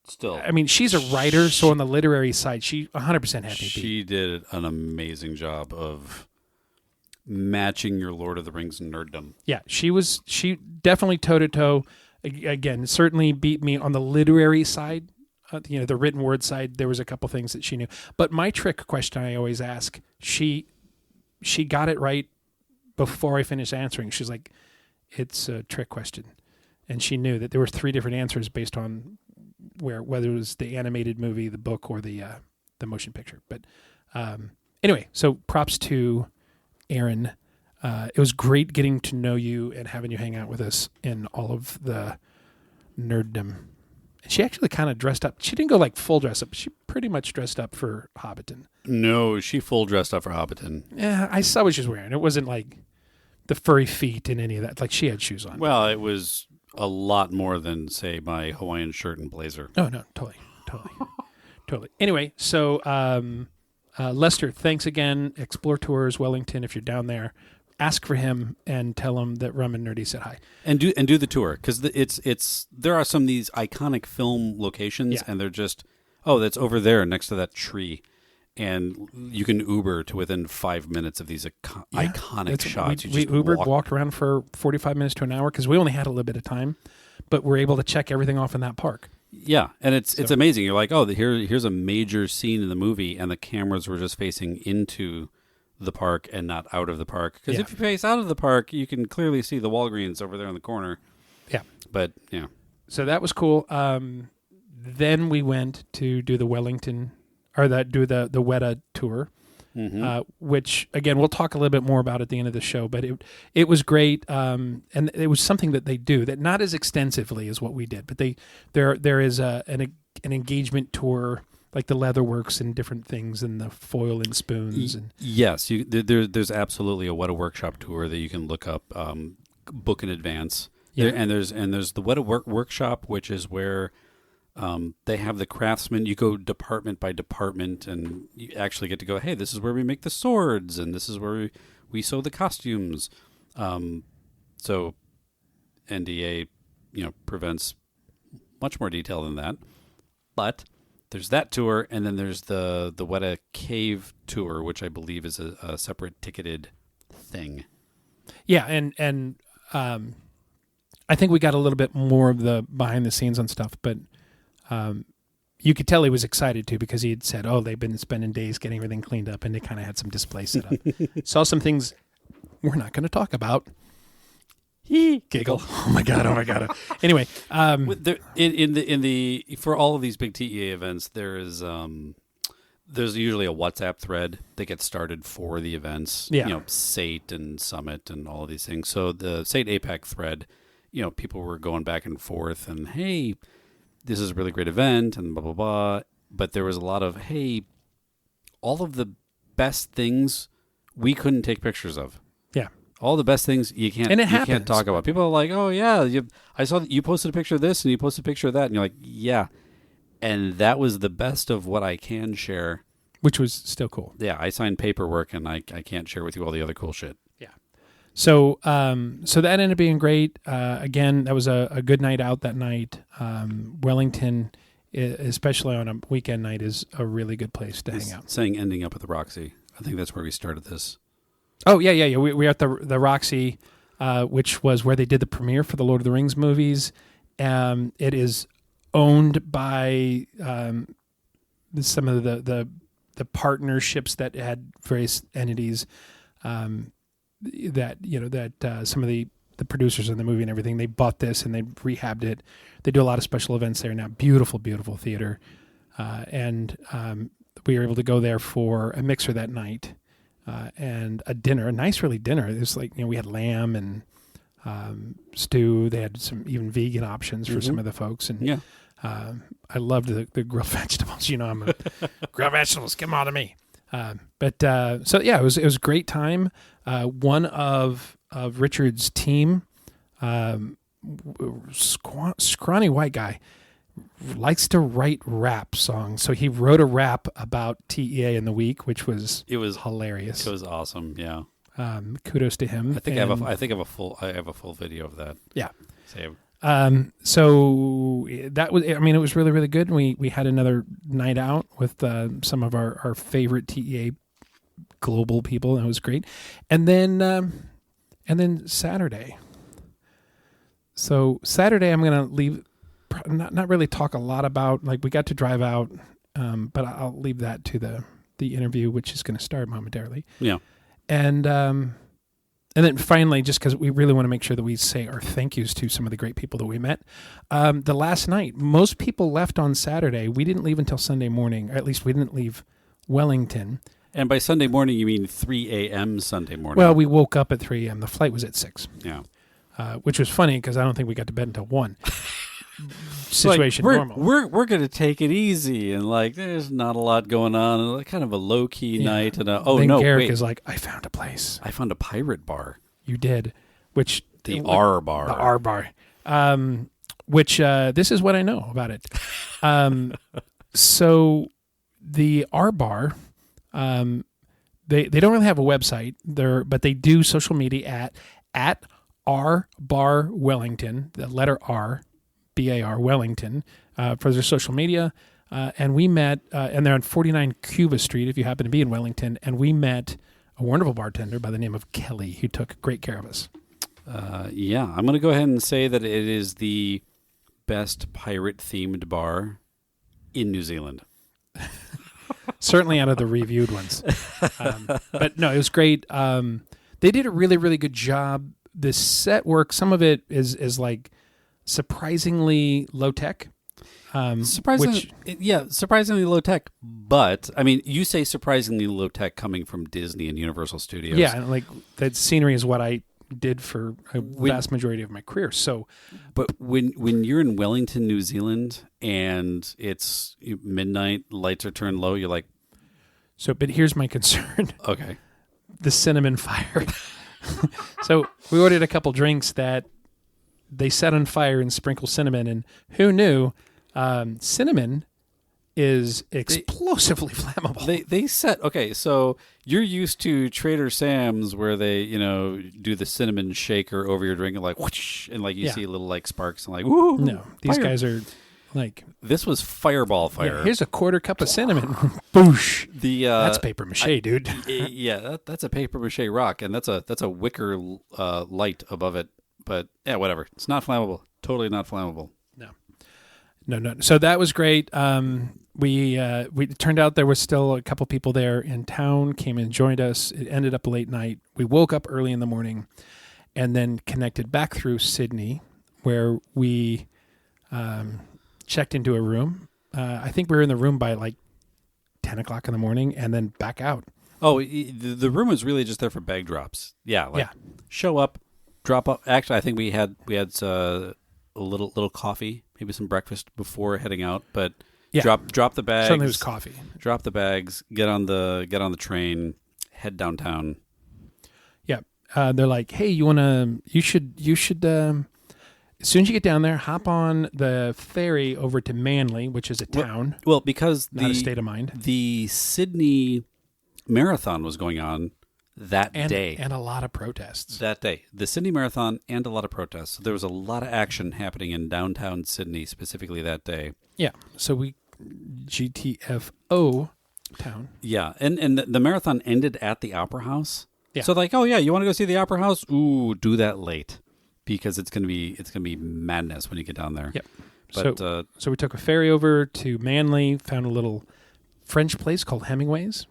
still, I mean, she's a writer, so on the literary side, she 100% had me beat. She did an amazing job of matching your Lord of the Rings nerddom. Yeah, she definitely toe-to-toe. Again, certainly beat me on the literary side. The written word side, there was a couple things that she knew. But my trick question I always ask, she got it right before I finished answering. She's like, it's a trick question. And she knew that there were 3 different answers based on whether it was the animated movie, the book, or the motion picture. But anyway, so props to Aaron. It was great getting to know you and having you hang out with us in all of the nerddom. And she actually kind of dressed up. She didn't go like full dress up. She pretty much dressed up for Hobbiton. No, she full dressed up for Hobbiton. Yeah, I saw what she was wearing. It wasn't like the furry feet and any of that. Like she had shoes on. Well, it was a lot more than, say, my Hawaiian shirt and blazer. Oh, no, totally. Anyway, so Lester, thanks again. Explore Tours, Wellington, if you're down there. Ask for him and tell him that Rum and Nerdy said hi. And do the tour, because there are some of these iconic film locations, and they're just, that's over there next to that tree. And you can Uber to within 5 minutes of these iconic shots. We Ubered, walked around for 45 minutes to an hour because we only had a little bit of time, but we're able to check everything off in that park. Yeah, and it's amazing. You're like, here's a major scene in the movie, and the cameras were just facing into the park and not out of the park. Because if you face out of the park, you can clearly see the Walgreens over there in the corner. Yeah. But, yeah. So that was cool. Then we went to do the Wellington... or the Weta tour, which, again, we'll talk a little bit more about at the end of the show, but it was great, and it was something that they do, that not as extensively as what we did, but there is an engagement tour, like the leatherworks and different things, and the foil and spoons. And yes, there's absolutely a Weta Workshop tour that you can look up, book in advance. Yeah. And there's the Weta Workshop, which is where... they have the craftsmen. You go department by department, and you actually get to go, hey, this is where we make the swords, and this is where we sew the costumes. So NDA, prevents much more detail than that. But there's that tour, and then there's the Weta Cave tour, which I believe is a separate ticketed thing. Yeah, and I think we got a little bit more of the behind the scenes on stuff, but you could tell he was excited too, because he had said, they've been spending days getting everything cleaned up, and they kind of had some displays set up. Saw some things we're not going to talk about. Giggle. Oh my god. Anyway, for all of these big TEA events, there's usually a WhatsApp thread that gets started for the events. Yeah. SATE and Summit and all of these things. So the SATE APAC thread, people were going back and forth, and hey, this is a really great event, and blah, blah, blah. But there was a lot of, hey, all of the best things we couldn't take pictures of. Yeah. All the best things you can't talk about. People are like, oh, yeah, I saw that you posted a picture of this, and you posted a picture of that. And you're like, yeah. And that was the best of what I can share. which was still cool. Yeah, I signed paperwork, and I can't share with you all the other cool shit. Yeah. So so that ended up being great. Again, that was a good night out that night. Wellington, especially on a weekend night, is a really good place to hang out. Saying ending up at the Roxy. I think that's where we started this. Oh, yeah. We were at the Roxy, which was where they did the premiere for the Lord of the Rings movies. It is owned by some of the partnerships that had various entities that some of the producers in the movie and everything. They bought this and they rehabbed it. They do a lot of special events there now. Beautiful, beautiful theater. And we were able to go there for a mixer that night and a dinner, a nice really dinner. It was like, we had lamb and stew. They had some even vegan options for some of the folks. And yeah. I loved the grilled vegetables. I'm a grilled vegetables. Give them all to me. So yeah, it was a great time. One of Richard's team, scrawny white guy, likes to write rap songs. So he wrote a rap about TEA in the week, which was hilarious. It was awesome. Yeah. Kudos to him. I have a full video of that. Yeah. Saved. So that was, it was really, really good. We had another night out with some of our favorite TEA global people, and it was great. And then Saturday. So Saturday, I'm going to leave, not really talk a lot about, like, we got to drive out, but I'll leave that to the interview, which is going to start momentarily. Yeah. And then finally, just because we really want to make sure that we say our thank yous to some of the great people that we met. The last night, most people left on Saturday. We didn't leave until Sunday morning, or at least we didn't leave Wellington. And by Sunday morning, you mean 3 a.m. Sunday morning? Well, we woke up at 3 a.m. The flight was at 6. Yeah. Which was funny because I don't think we got to bed until 1. Situation normal. We're going to take it easy, and like there's not a lot going on, kind of a low key night. And Garrick is like, I found a place. I found a pirate bar. You did, which the R bar. The R bar. Which this is what I know about it. So the R bar, they don't really have a website there, but they do social media at R Bar Wellington, the letter R. BAR Wellington for their social media. And we met, and they're on 49 Cuba Street if you happen to be in Wellington. And we met a wonderful bartender by the name of Kelly who took great care of us. Yeah, I'm going to go ahead and say that it is the best pirate-themed bar in New Zealand. Certainly out of the reviewed ones. But no, it was great. They did a really, really good job. The set work, some of it is like surprisingly low tech. Surprisingly low tech. But I mean, you say surprisingly low tech coming from Disney and Universal Studios. Yeah, and like that scenery is what I did for a vast majority of my career. So, but when you're in Wellington, New Zealand, and it's midnight, lights are turned low, you're like, so. But here's my concern. Okay, the cinnamon fire. So we ordered a couple drinks that they set on fire and sprinkle cinnamon, and who knew cinnamon is explosively flammable. They set, okay, so you're used to Trader Sam's where they, do the cinnamon shaker over your drink and like whoosh, and like you see little like sparks and like woo. No, these guys are like, this was fireball fire. Yeah, here's a quarter cup of cinnamon. Boosh. That's paper mache, dude. Yeah, that's a paper mache rock, and that's a wicker light above it. But yeah, whatever. It's not flammable. Totally not flammable. No. So that was great. We it turned out there was still a couple people there in town, came and joined us. It ended up a late night. We woke up early in the morning and then connected back through Sydney where we checked into a room. I think we were in the room by like 10 o'clock in the morning and then back out. Oh, the room was really just there for bag drops. Yeah. Show up, drop up. Actually, I think we had a little coffee, maybe some breakfast before heading out, but drop the bags. Certainly was coffee. Drop the bags, get on the train, head downtown. Yeah. They're like, "Hey, you should as soon as you get down there, hop on the ferry over to Manly, which is a town, Well, because not a state of mind. The Sydney Marathon was going on that day. And a lot of protests. That day. The Sydney Marathon and a lot of protests. So there was a lot of action happening in downtown Sydney, specifically that day. Yeah. So we GTFO town. Yeah. And the marathon ended at the Opera House. Yeah. So like, oh yeah, you want to go see the Opera House? Ooh, do that late. Because it's gonna be madness when you get down there. Yep. But so we took a ferry over to Manly, found a little French place called Hemingway's.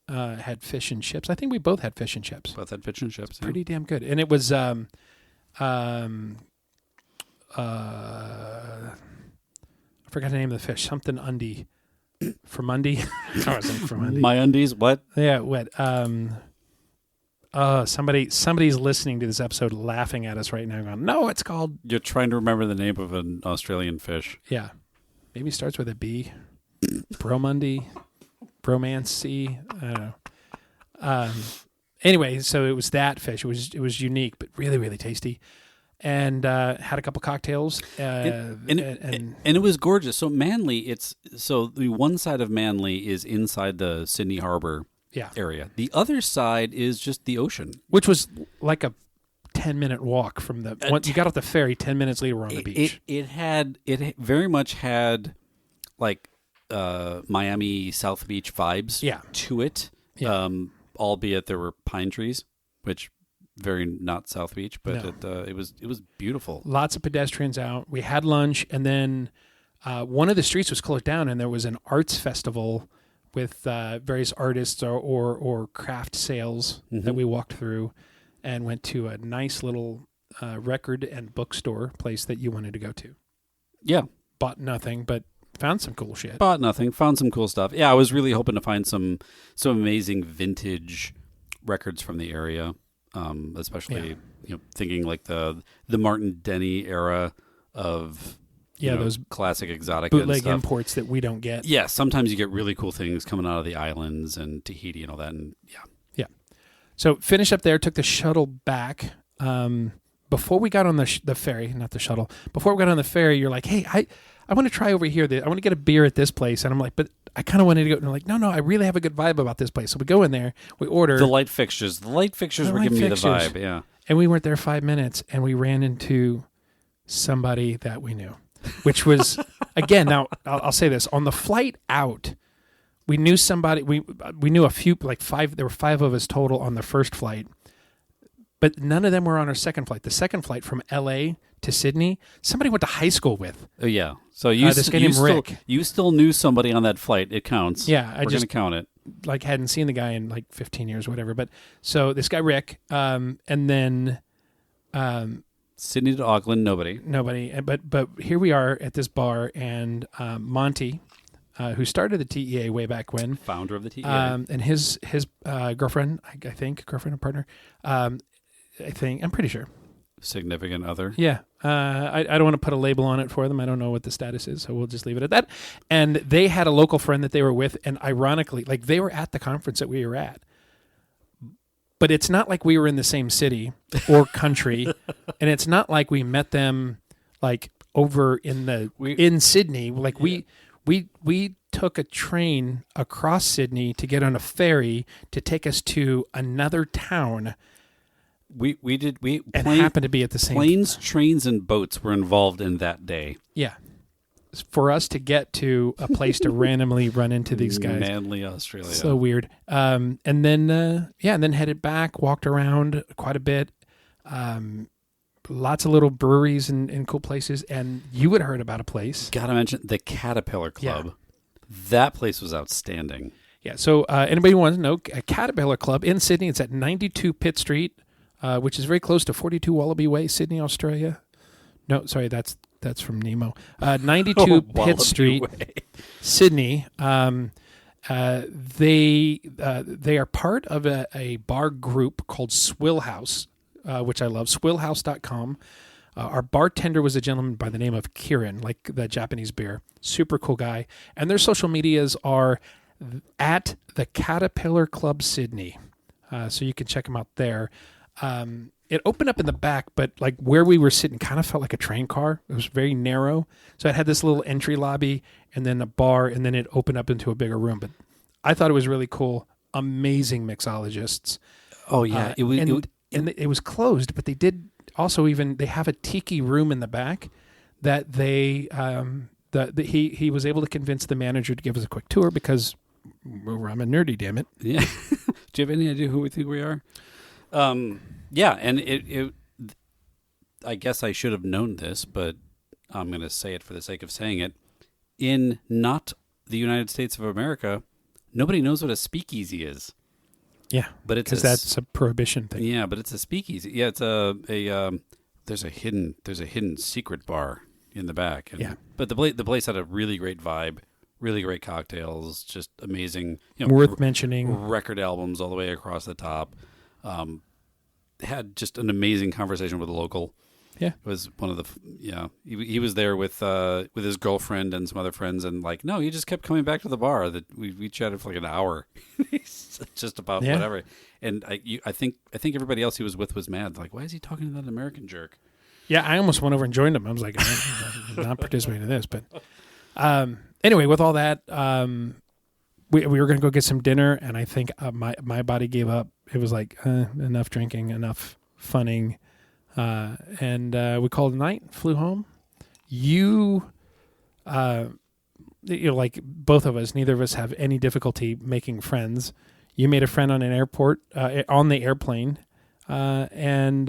Had fish and chips. I think we both had fish and chips. both had fish and chips. Yeah. Pretty damn good. And it was I forgot the name of the fish. Something undy. Frumundy. I was like Frumundy. My undies. What? Yeah. What? Somebody's listening to this episode laughing at us right now going, no, it's called... You're trying to remember the name of an Australian fish. Yeah. Maybe it starts with a B. Bromundi. Bromance. I don't know. Anyway, so it was that fish. It was unique, but really, really tasty. And had a couple cocktails. And it was gorgeous. So Manly, the one side of Manly is inside the Sydney Harbour area. The other side is just the ocean. Which was like a 10-minute walk from the... Once you got off the ferry, 10 minutes later, we're on the beach. It very much had like Miami South Beach vibes to it. Yeah. Albeit there were pine trees, which... very not South Beach, but it was beautiful. Lots of pedestrians out. We had lunch, and then one of the streets was closed down, and there was an arts festival with various artists or craft sales that we walked through, and went to a nice little record and bookstore place that you wanted to go to. Yeah, bought nothing, but found some cool shit. Bought nothing, found some cool stuff. Yeah, I was really hoping to find some amazing vintage records from the area. Especially thinking like the Martin Denny era of those classic exotic bootleg imports that we don't get. Yeah, sometimes you get really cool things coming out of the islands and Tahiti and all that. And yeah. So finished up there, took the shuttle back. Before we got on the ferry, not the shuttle. Before we got on the ferry, you're like, hey, I want to try over here. I want to get a beer at this place, and I'm like, but I kind of wanted to go. And they're like, no, I really have a good vibe about this place. So we go in there, we order. The light fixtures were giving me the vibe, yeah. And we weren't there 5 minutes, and we ran into somebody that we knew, which was, again, now I'll say this. On the flight out, we knew somebody, we knew a few, like five, there were 5 of us total on the first flight, but none of them were on our second flight. The second flight from L.A. to Sydney, somebody went to high school with. Oh, yeah. So you still knew somebody on that flight. It counts. Yeah. We're going to count it. Like, hadn't seen the guy in like 15 years or whatever. But so this guy, Rick, and then... Sydney to Auckland, nobody. But here we are at this bar, and Monty, who started the TEA way back when. Founder of the TEA. And his girlfriend, I think, girlfriend or partner, I'm pretty sure. Significant other. Yeah. I don't want to put a label on it for them. I don't know what the status is, so we'll just leave it at that. And they had a local friend that they were with, and ironically, like they were at the conference that we were at. But it's not like we were in the same city or country, and it's not like we met them like over in Sydney. Like we took a train across Sydney to get on a ferry to take us to another town. We happened to be at the same. Planes, trains, and boats were involved in that day. Yeah, for us to get to a place to randomly run into these guys. Manly, Australia. So weird. And then headed back, walked around quite a bit. Lots of little breweries and cool places. And you had heard about a place. Gotta mention the Caterpillar Club. Yeah. That place was outstanding. Yeah. So anybody wants to know, a Caterpillar Club in Sydney. It's at 92 Pitt Street. Which is very close to 42 Wallaby Way, Sydney, Australia. No, sorry, that's from Nemo. 92 Pitt Street, Sydney. They are part of a bar group called Swill House, which I love, swillhouse.com. Our bartender was a gentleman by the name of Kieran, like the Japanese beer. Super cool guy. And their social medias are at the Caterpillar Club Sydney. So you can check them out there. It opened up in the back, but like where we were sitting kind of felt like a train car. It was very narrow. So it had this little entry lobby and then a bar, and then it opened up into a bigger room. But I thought it was really cool. Amazing mixologists. Oh yeah, it was closed, but they did also they have a tiki room in the back that he was able to convince the manager to give us a quick tour because I'm a nerdy, damn it. Yeah. Do you have any idea who we think we are? Yeah, and it I guess I should have known this, but I'm going to say it for the sake of saying it. In not the United States of America, nobody knows what a speakeasy is. Yeah, but it's because that's a prohibition thing. Yeah, but it's a speakeasy. Yeah, it's there's a hidden secret bar in the back. And, yeah, but the place had a really great vibe, really great cocktails, just amazing. Worth mentioning. Record albums all the way across the top. Had just an amazing conversation with a local. Yeah, it was one of the he was there with his girlfriend and some other friends, and he just kept coming back to the bar. That we chatted for like an hour, just about whatever. And I think everybody else he was with was mad. Like, why is he talking to that American jerk? Yeah, I almost went over and joined him. I was like, I'm not participating in this. But anyway, with all that, we were going to go get some dinner, and I think my body gave up. It was like enough drinking, enough funning. And we called it a night, flew home. Like both of us, neither of us have any difficulty making friends. You made a friend on an airport, on the airplane, and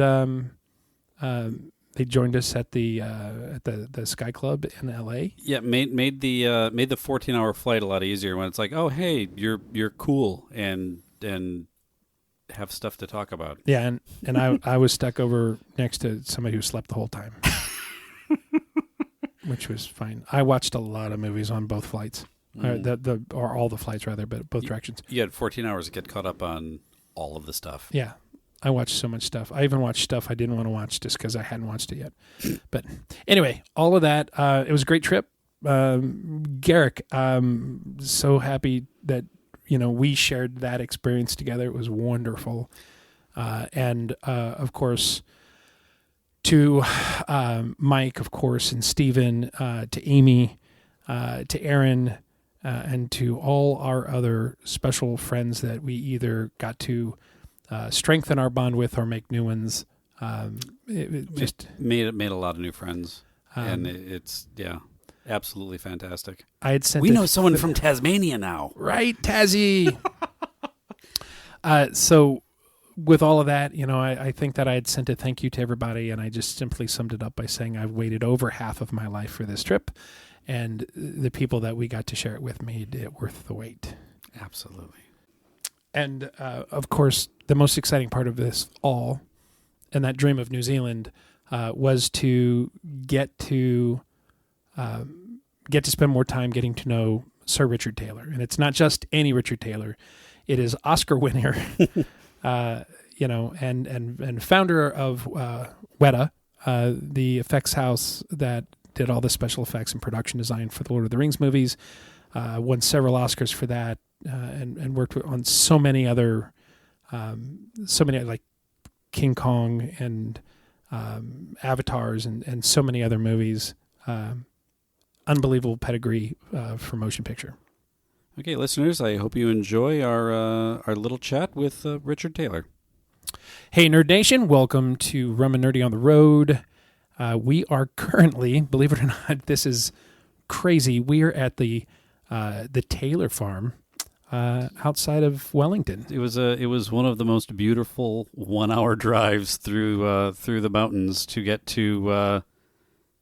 they joined us at the Sky Club in LA. Yeah, made the 14-hour flight a lot easier when it's like, oh hey, you're cool and have stuff to talk about. Yeah, and I was stuck over next to somebody who slept the whole time, which was fine. I watched a lot of movies on both flights, or all the flights rather, but both directions. You had 14 hours to get caught up on all of the stuff. Yeah, I watched so much stuff. I even watched stuff I didn't want to watch just because I hadn't watched it yet. But anyway, all of that. It was a great trip. Garrick, so happy that we shared that experience together. It was wonderful. And of course, to Mike, of course, and Stephen, to Amy, to Aaron, and to all our other special friends that we either got to strengthen our bond with or make new ones. It just made a lot of new friends. And it's, absolutely fantastic. I had sent. We know someone from Tasmania now, right, Tassie? So, with all of that, I think that I had sent a thank you to everybody, and I just simply summed it up by saying I've waited over half of my life for this trip, and the people that we got to share it with made it worth the wait. Absolutely. And of course, the most exciting part of this all, and that dream of New Zealand, was to get to spend more time getting to know Sir Richard Taylor. And it's not just any Richard Taylor. It is Oscar winner, and founder of Weta, the effects house that did all the special effects and production design for the Lord of the Rings movies, won several Oscars for that, and worked on so many like King Kong and Avatars and so many other movies. Unbelievable pedigree for motion picture. Okay, listeners, I hope you enjoy our little chat with Richard Taylor. Hey, Nerd Nation, welcome to Rum and Nerdy on the Road. We are currently, believe it or not, this is crazy. We are at the Taylor farm outside of Wellington. It was one of the most beautiful 1-hour drives through the mountains to get to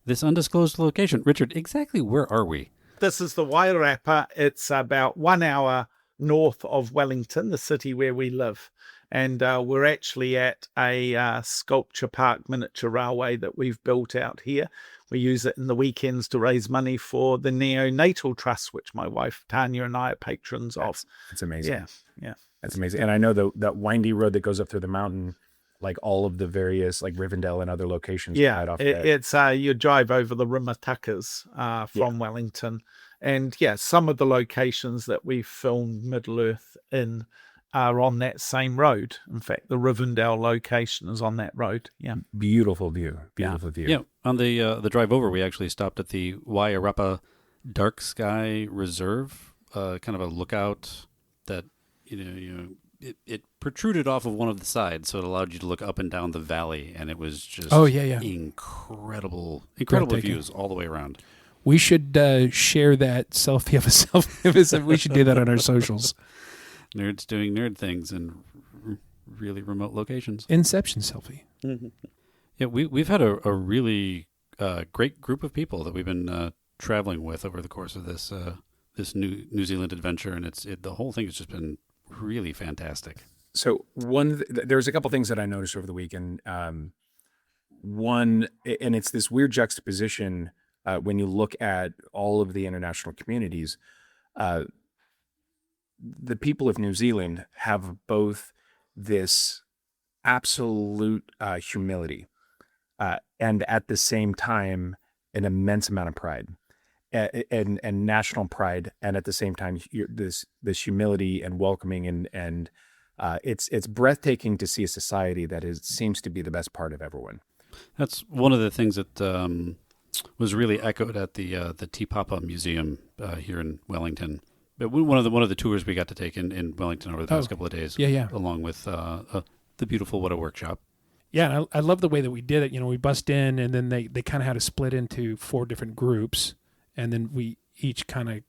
this undisclosed location. Richard, exactly where are we? This is the Wairarapa. It's about 1 hour north of Wellington, the city where we live. And we're actually at a sculpture park miniature railway that we've built out here. We use it in the weekends to raise money for the Neonatal Trust, which my wife Tanya and I are patrons of. It's amazing. Yeah. That's amazing. And I know that windy road that goes up through the mountain, like all of the various, like Rivendell and other locations. Yeah, it's you drive over the Rimatakas from Wellington. And some of the locations that we filmed Middle Earth in are on that same road. In fact, the Rivendell location is on that road. Yeah. Beautiful view. Beautiful view. Yeah, on the drive over, we actually stopped at the Wairarapa Dark Sky Reserve, kind of a lookout that it protruded off of one of the sides, so it allowed you to look up and down the valley, and it was just incredible views all the way around. We should share that selfie of a selfie. We should do that on our socials. Nerds doing nerd things in really remote locations. Inception selfie. Mm-hmm. Yeah, we've had a really great group of people that we've been traveling with over the course of this New Zealand adventure, and the whole thing has just been really fantastic. So there's a couple things that I noticed over the weekend. One, and it's this weird juxtaposition when you look at all of the international communities. The people of New Zealand have both this absolute humility and at the same time an immense amount of pride and national pride, and at the same time this humility and welcoming, and it's breathtaking to see a society that seems to be the best part of everyone. That's one of the things that was really echoed at the Te Papa Museum here in Wellington. But one of the tours we got to take in Wellington over the past couple of days, along with the beautiful Weta Workshop. Yeah, I love the way that we did it. We bust in, and then they kind of had to split into 4 different groups, and then we each kind of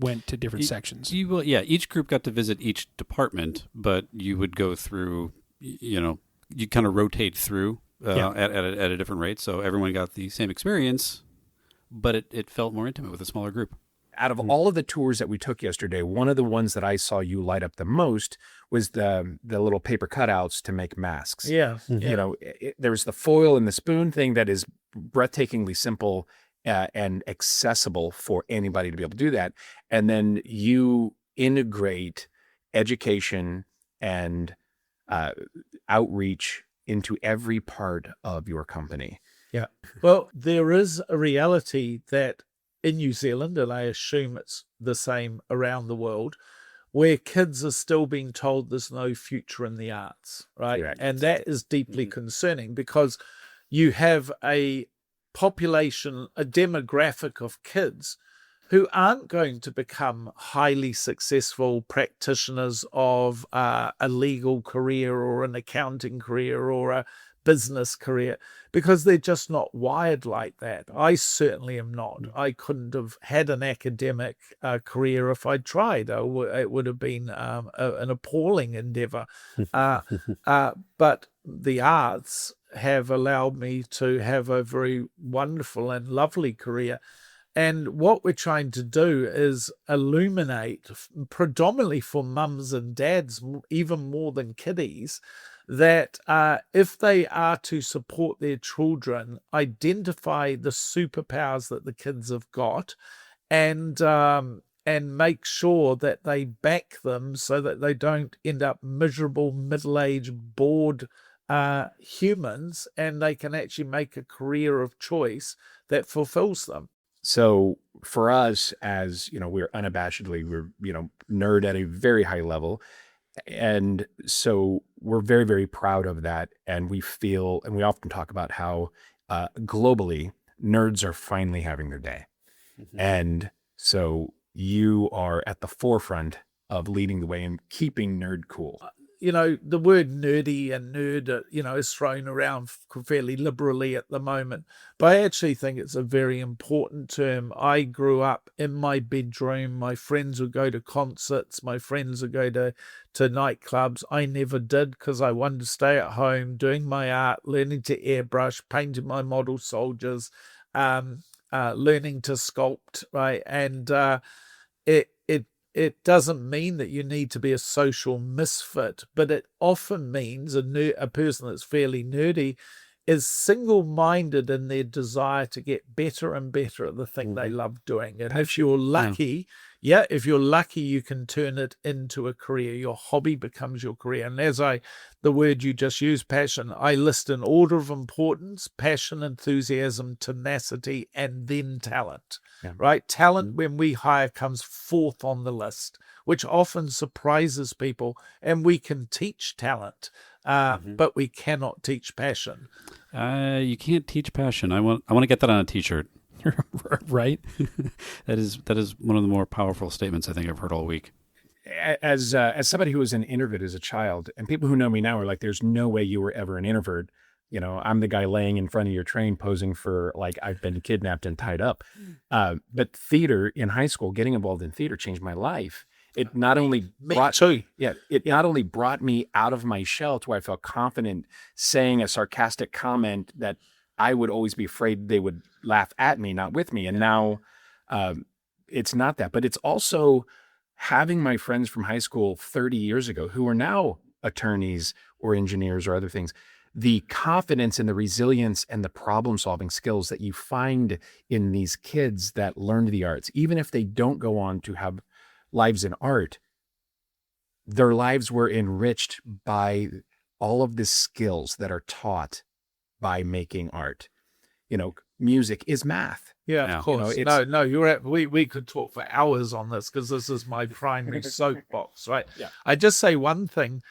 went to different sections. Each group got to visit each department, but you would go through, you kind of rotate through at a different rate, so everyone got the same experience, but it felt more intimate with a smaller group. Out of all of the tours that we took yesterday, one of the ones that I saw you light up the most was the little paper cutouts to make masks. Yeah. There's the foil and the spoon thing that is breathtakingly simple and accessible for anybody to be able to do that. And then you integrate education and outreach into every part of your company. Yeah. Well, there is a reality that in New Zealand, and I assume it's the same around the world, where kids are still being told there's no future in the arts, right? Correct. And that is deeply concerning, because you have a population, a demographic of kids who aren't going to become highly successful practitioners of a legal career or an accounting career or a business career, because they're just not wired like that. I certainly am not. I couldn't have had an academic career if I'd tried. It would have been an appalling endeavor. But the arts have allowed me to have a very wonderful and lovely career. And what we're trying to do is illuminate, predominantly for mums and dads, even more than kiddies, that if they are to support their children, identify the superpowers that the kids have got, and make sure that they back them so that they don't end up miserable, middle-aged, bored humans, and they can actually make a career of choice that fulfills them. So for us, as we're nerd at a very high level. And so we're very, very proud of that. And we feel, and we often talk about how globally nerds are finally having their day. Mm-hmm. And so you are at the forefront of leading the way and keeping nerd cool. The word nerdy and nerd, is thrown around fairly liberally at the moment. But I actually think it's a very important term. I grew up in my bedroom. My friends would go to concerts. My friends would go to nightclubs. I never did, because I wanted to stay at home doing my art, learning to airbrush, painting my model soldiers, learning to sculpt, right? And it doesn't mean that you need to be a social misfit, but it often means a person that's fairly nerdy is single-minded in their desire to get better and better at the thing they love doing. And if you're lucky, you can turn it into a career. Your hobby becomes your career. And the word you just used, passion, I list in order of importance: passion, enthusiasm, tenacity, and then talent. Yeah. Right? Talent, when we hire, comes fourth on the list. which often surprises people. And we can teach talent, but we cannot teach passion. You can't teach passion. I want to get that on a T-shirt. Right? That is one of the more powerful statements I think I've heard all week. As somebody who was an introvert as a child, and people who know me now are like, there's no way you were ever an introvert. You know, I'm the guy laying in front of your train posing for like I've been kidnapped and tied up. But theater in high school, getting involved in theater changed my life. It not only not only brought me out of my shell to where I felt confident saying a sarcastic comment that I would always be afraid they would laugh at me, not with me. And now it's not that, but it's also having my friends from high school 30 years ago who are now attorneys or engineers or other things, the confidence and the resilience and the problem-solving skills that you find in these kids that learned the arts, even if they don't go on to have lives in art, their lives were enriched by all of the skills that are taught by making art. You know, music is math. Yeah, of course. You're right. We could talk for hours on this because this is my primary soapbox, right? Yeah. I just say one thing,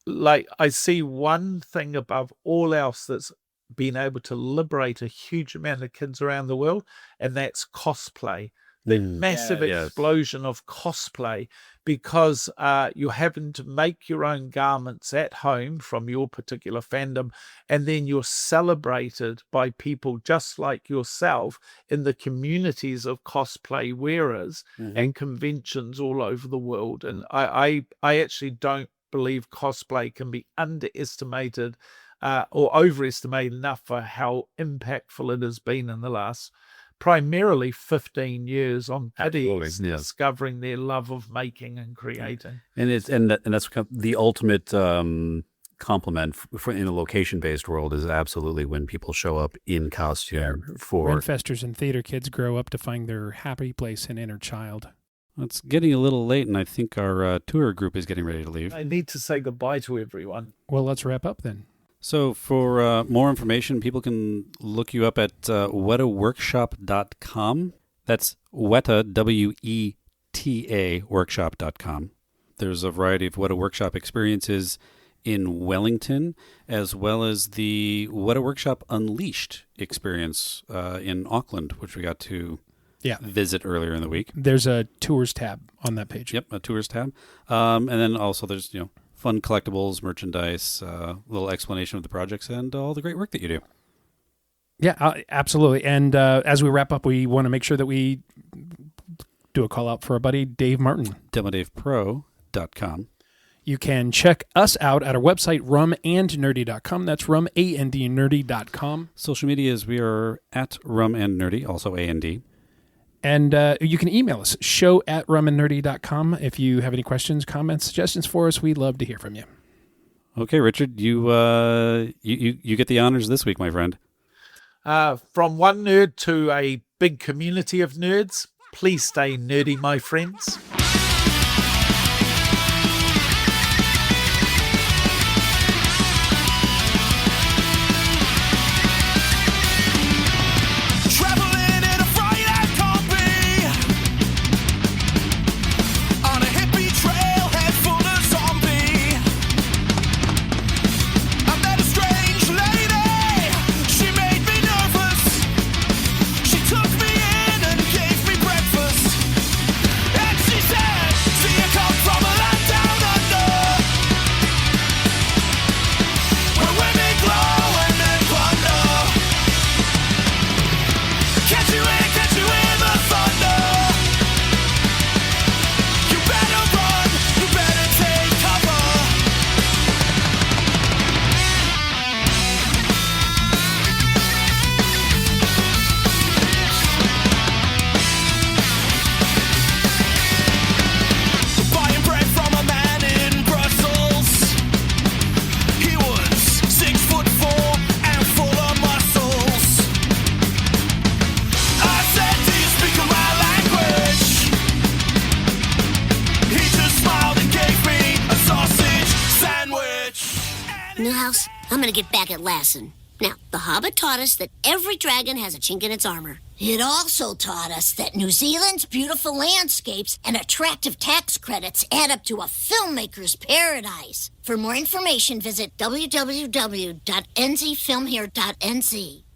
like I see one thing above all else that's been able to liberate a huge amount of kids around the world, and that's cosplay. The massive explosion of cosplay, because you're having to make your own garments at home from your particular fandom, and then you're celebrated by people just like yourself in the communities of cosplay wearers and conventions all over the world. And I actually don't believe cosplay can be underestimated or overestimated enough for how impactful it has been in the last primarily 15 years on kids discovering their love of making and creating. And that's the ultimate compliment in a location-based world is absolutely when people show up in costume for Renfesters and theater kids grow up to find their happy place and inner child. It's getting a little late, and I think our tour group is getting ready to leave. I need to say goodbye to everyone. Well, let's wrap up then. So for more information, people can look you up at wetaworkshop.com. That's Weta, W-E-T-A, workshop.com. There's a variety of Weta Workshop experiences in Wellington, as well as the Weta Workshop Unleashed experience in Auckland, which we got to visit earlier in the week. There's a tours tab on that page. Yep, a tours tab. And then also there's, fun collectibles, merchandise, little explanation of the projects, and all the great work that you do. Yeah, absolutely. And as we wrap up, we want to make sure that we do a call out for our buddy Dave Martin. DemoDavePro.com. You can check us out at our website, rumandnerdy.com. That's rumandnerdy.com. Social media is we are at rumandnerdy, also A&D. And you can email us, show@rumandnerdy.com. If you have any questions, comments, suggestions for us, we'd love to hear from you. Okay, Richard, you get the honors this week, my friend. From one nerd to a big community of nerds, please stay nerdy, my friends. I'm gonna get back at Lassen. Now, the Hobbit taught us that every dragon has a chink in its armor. It also taught us that New Zealand's beautiful landscapes and attractive tax credits add up to a filmmaker's paradise. For more information, visit www.nzfilmhere.nz.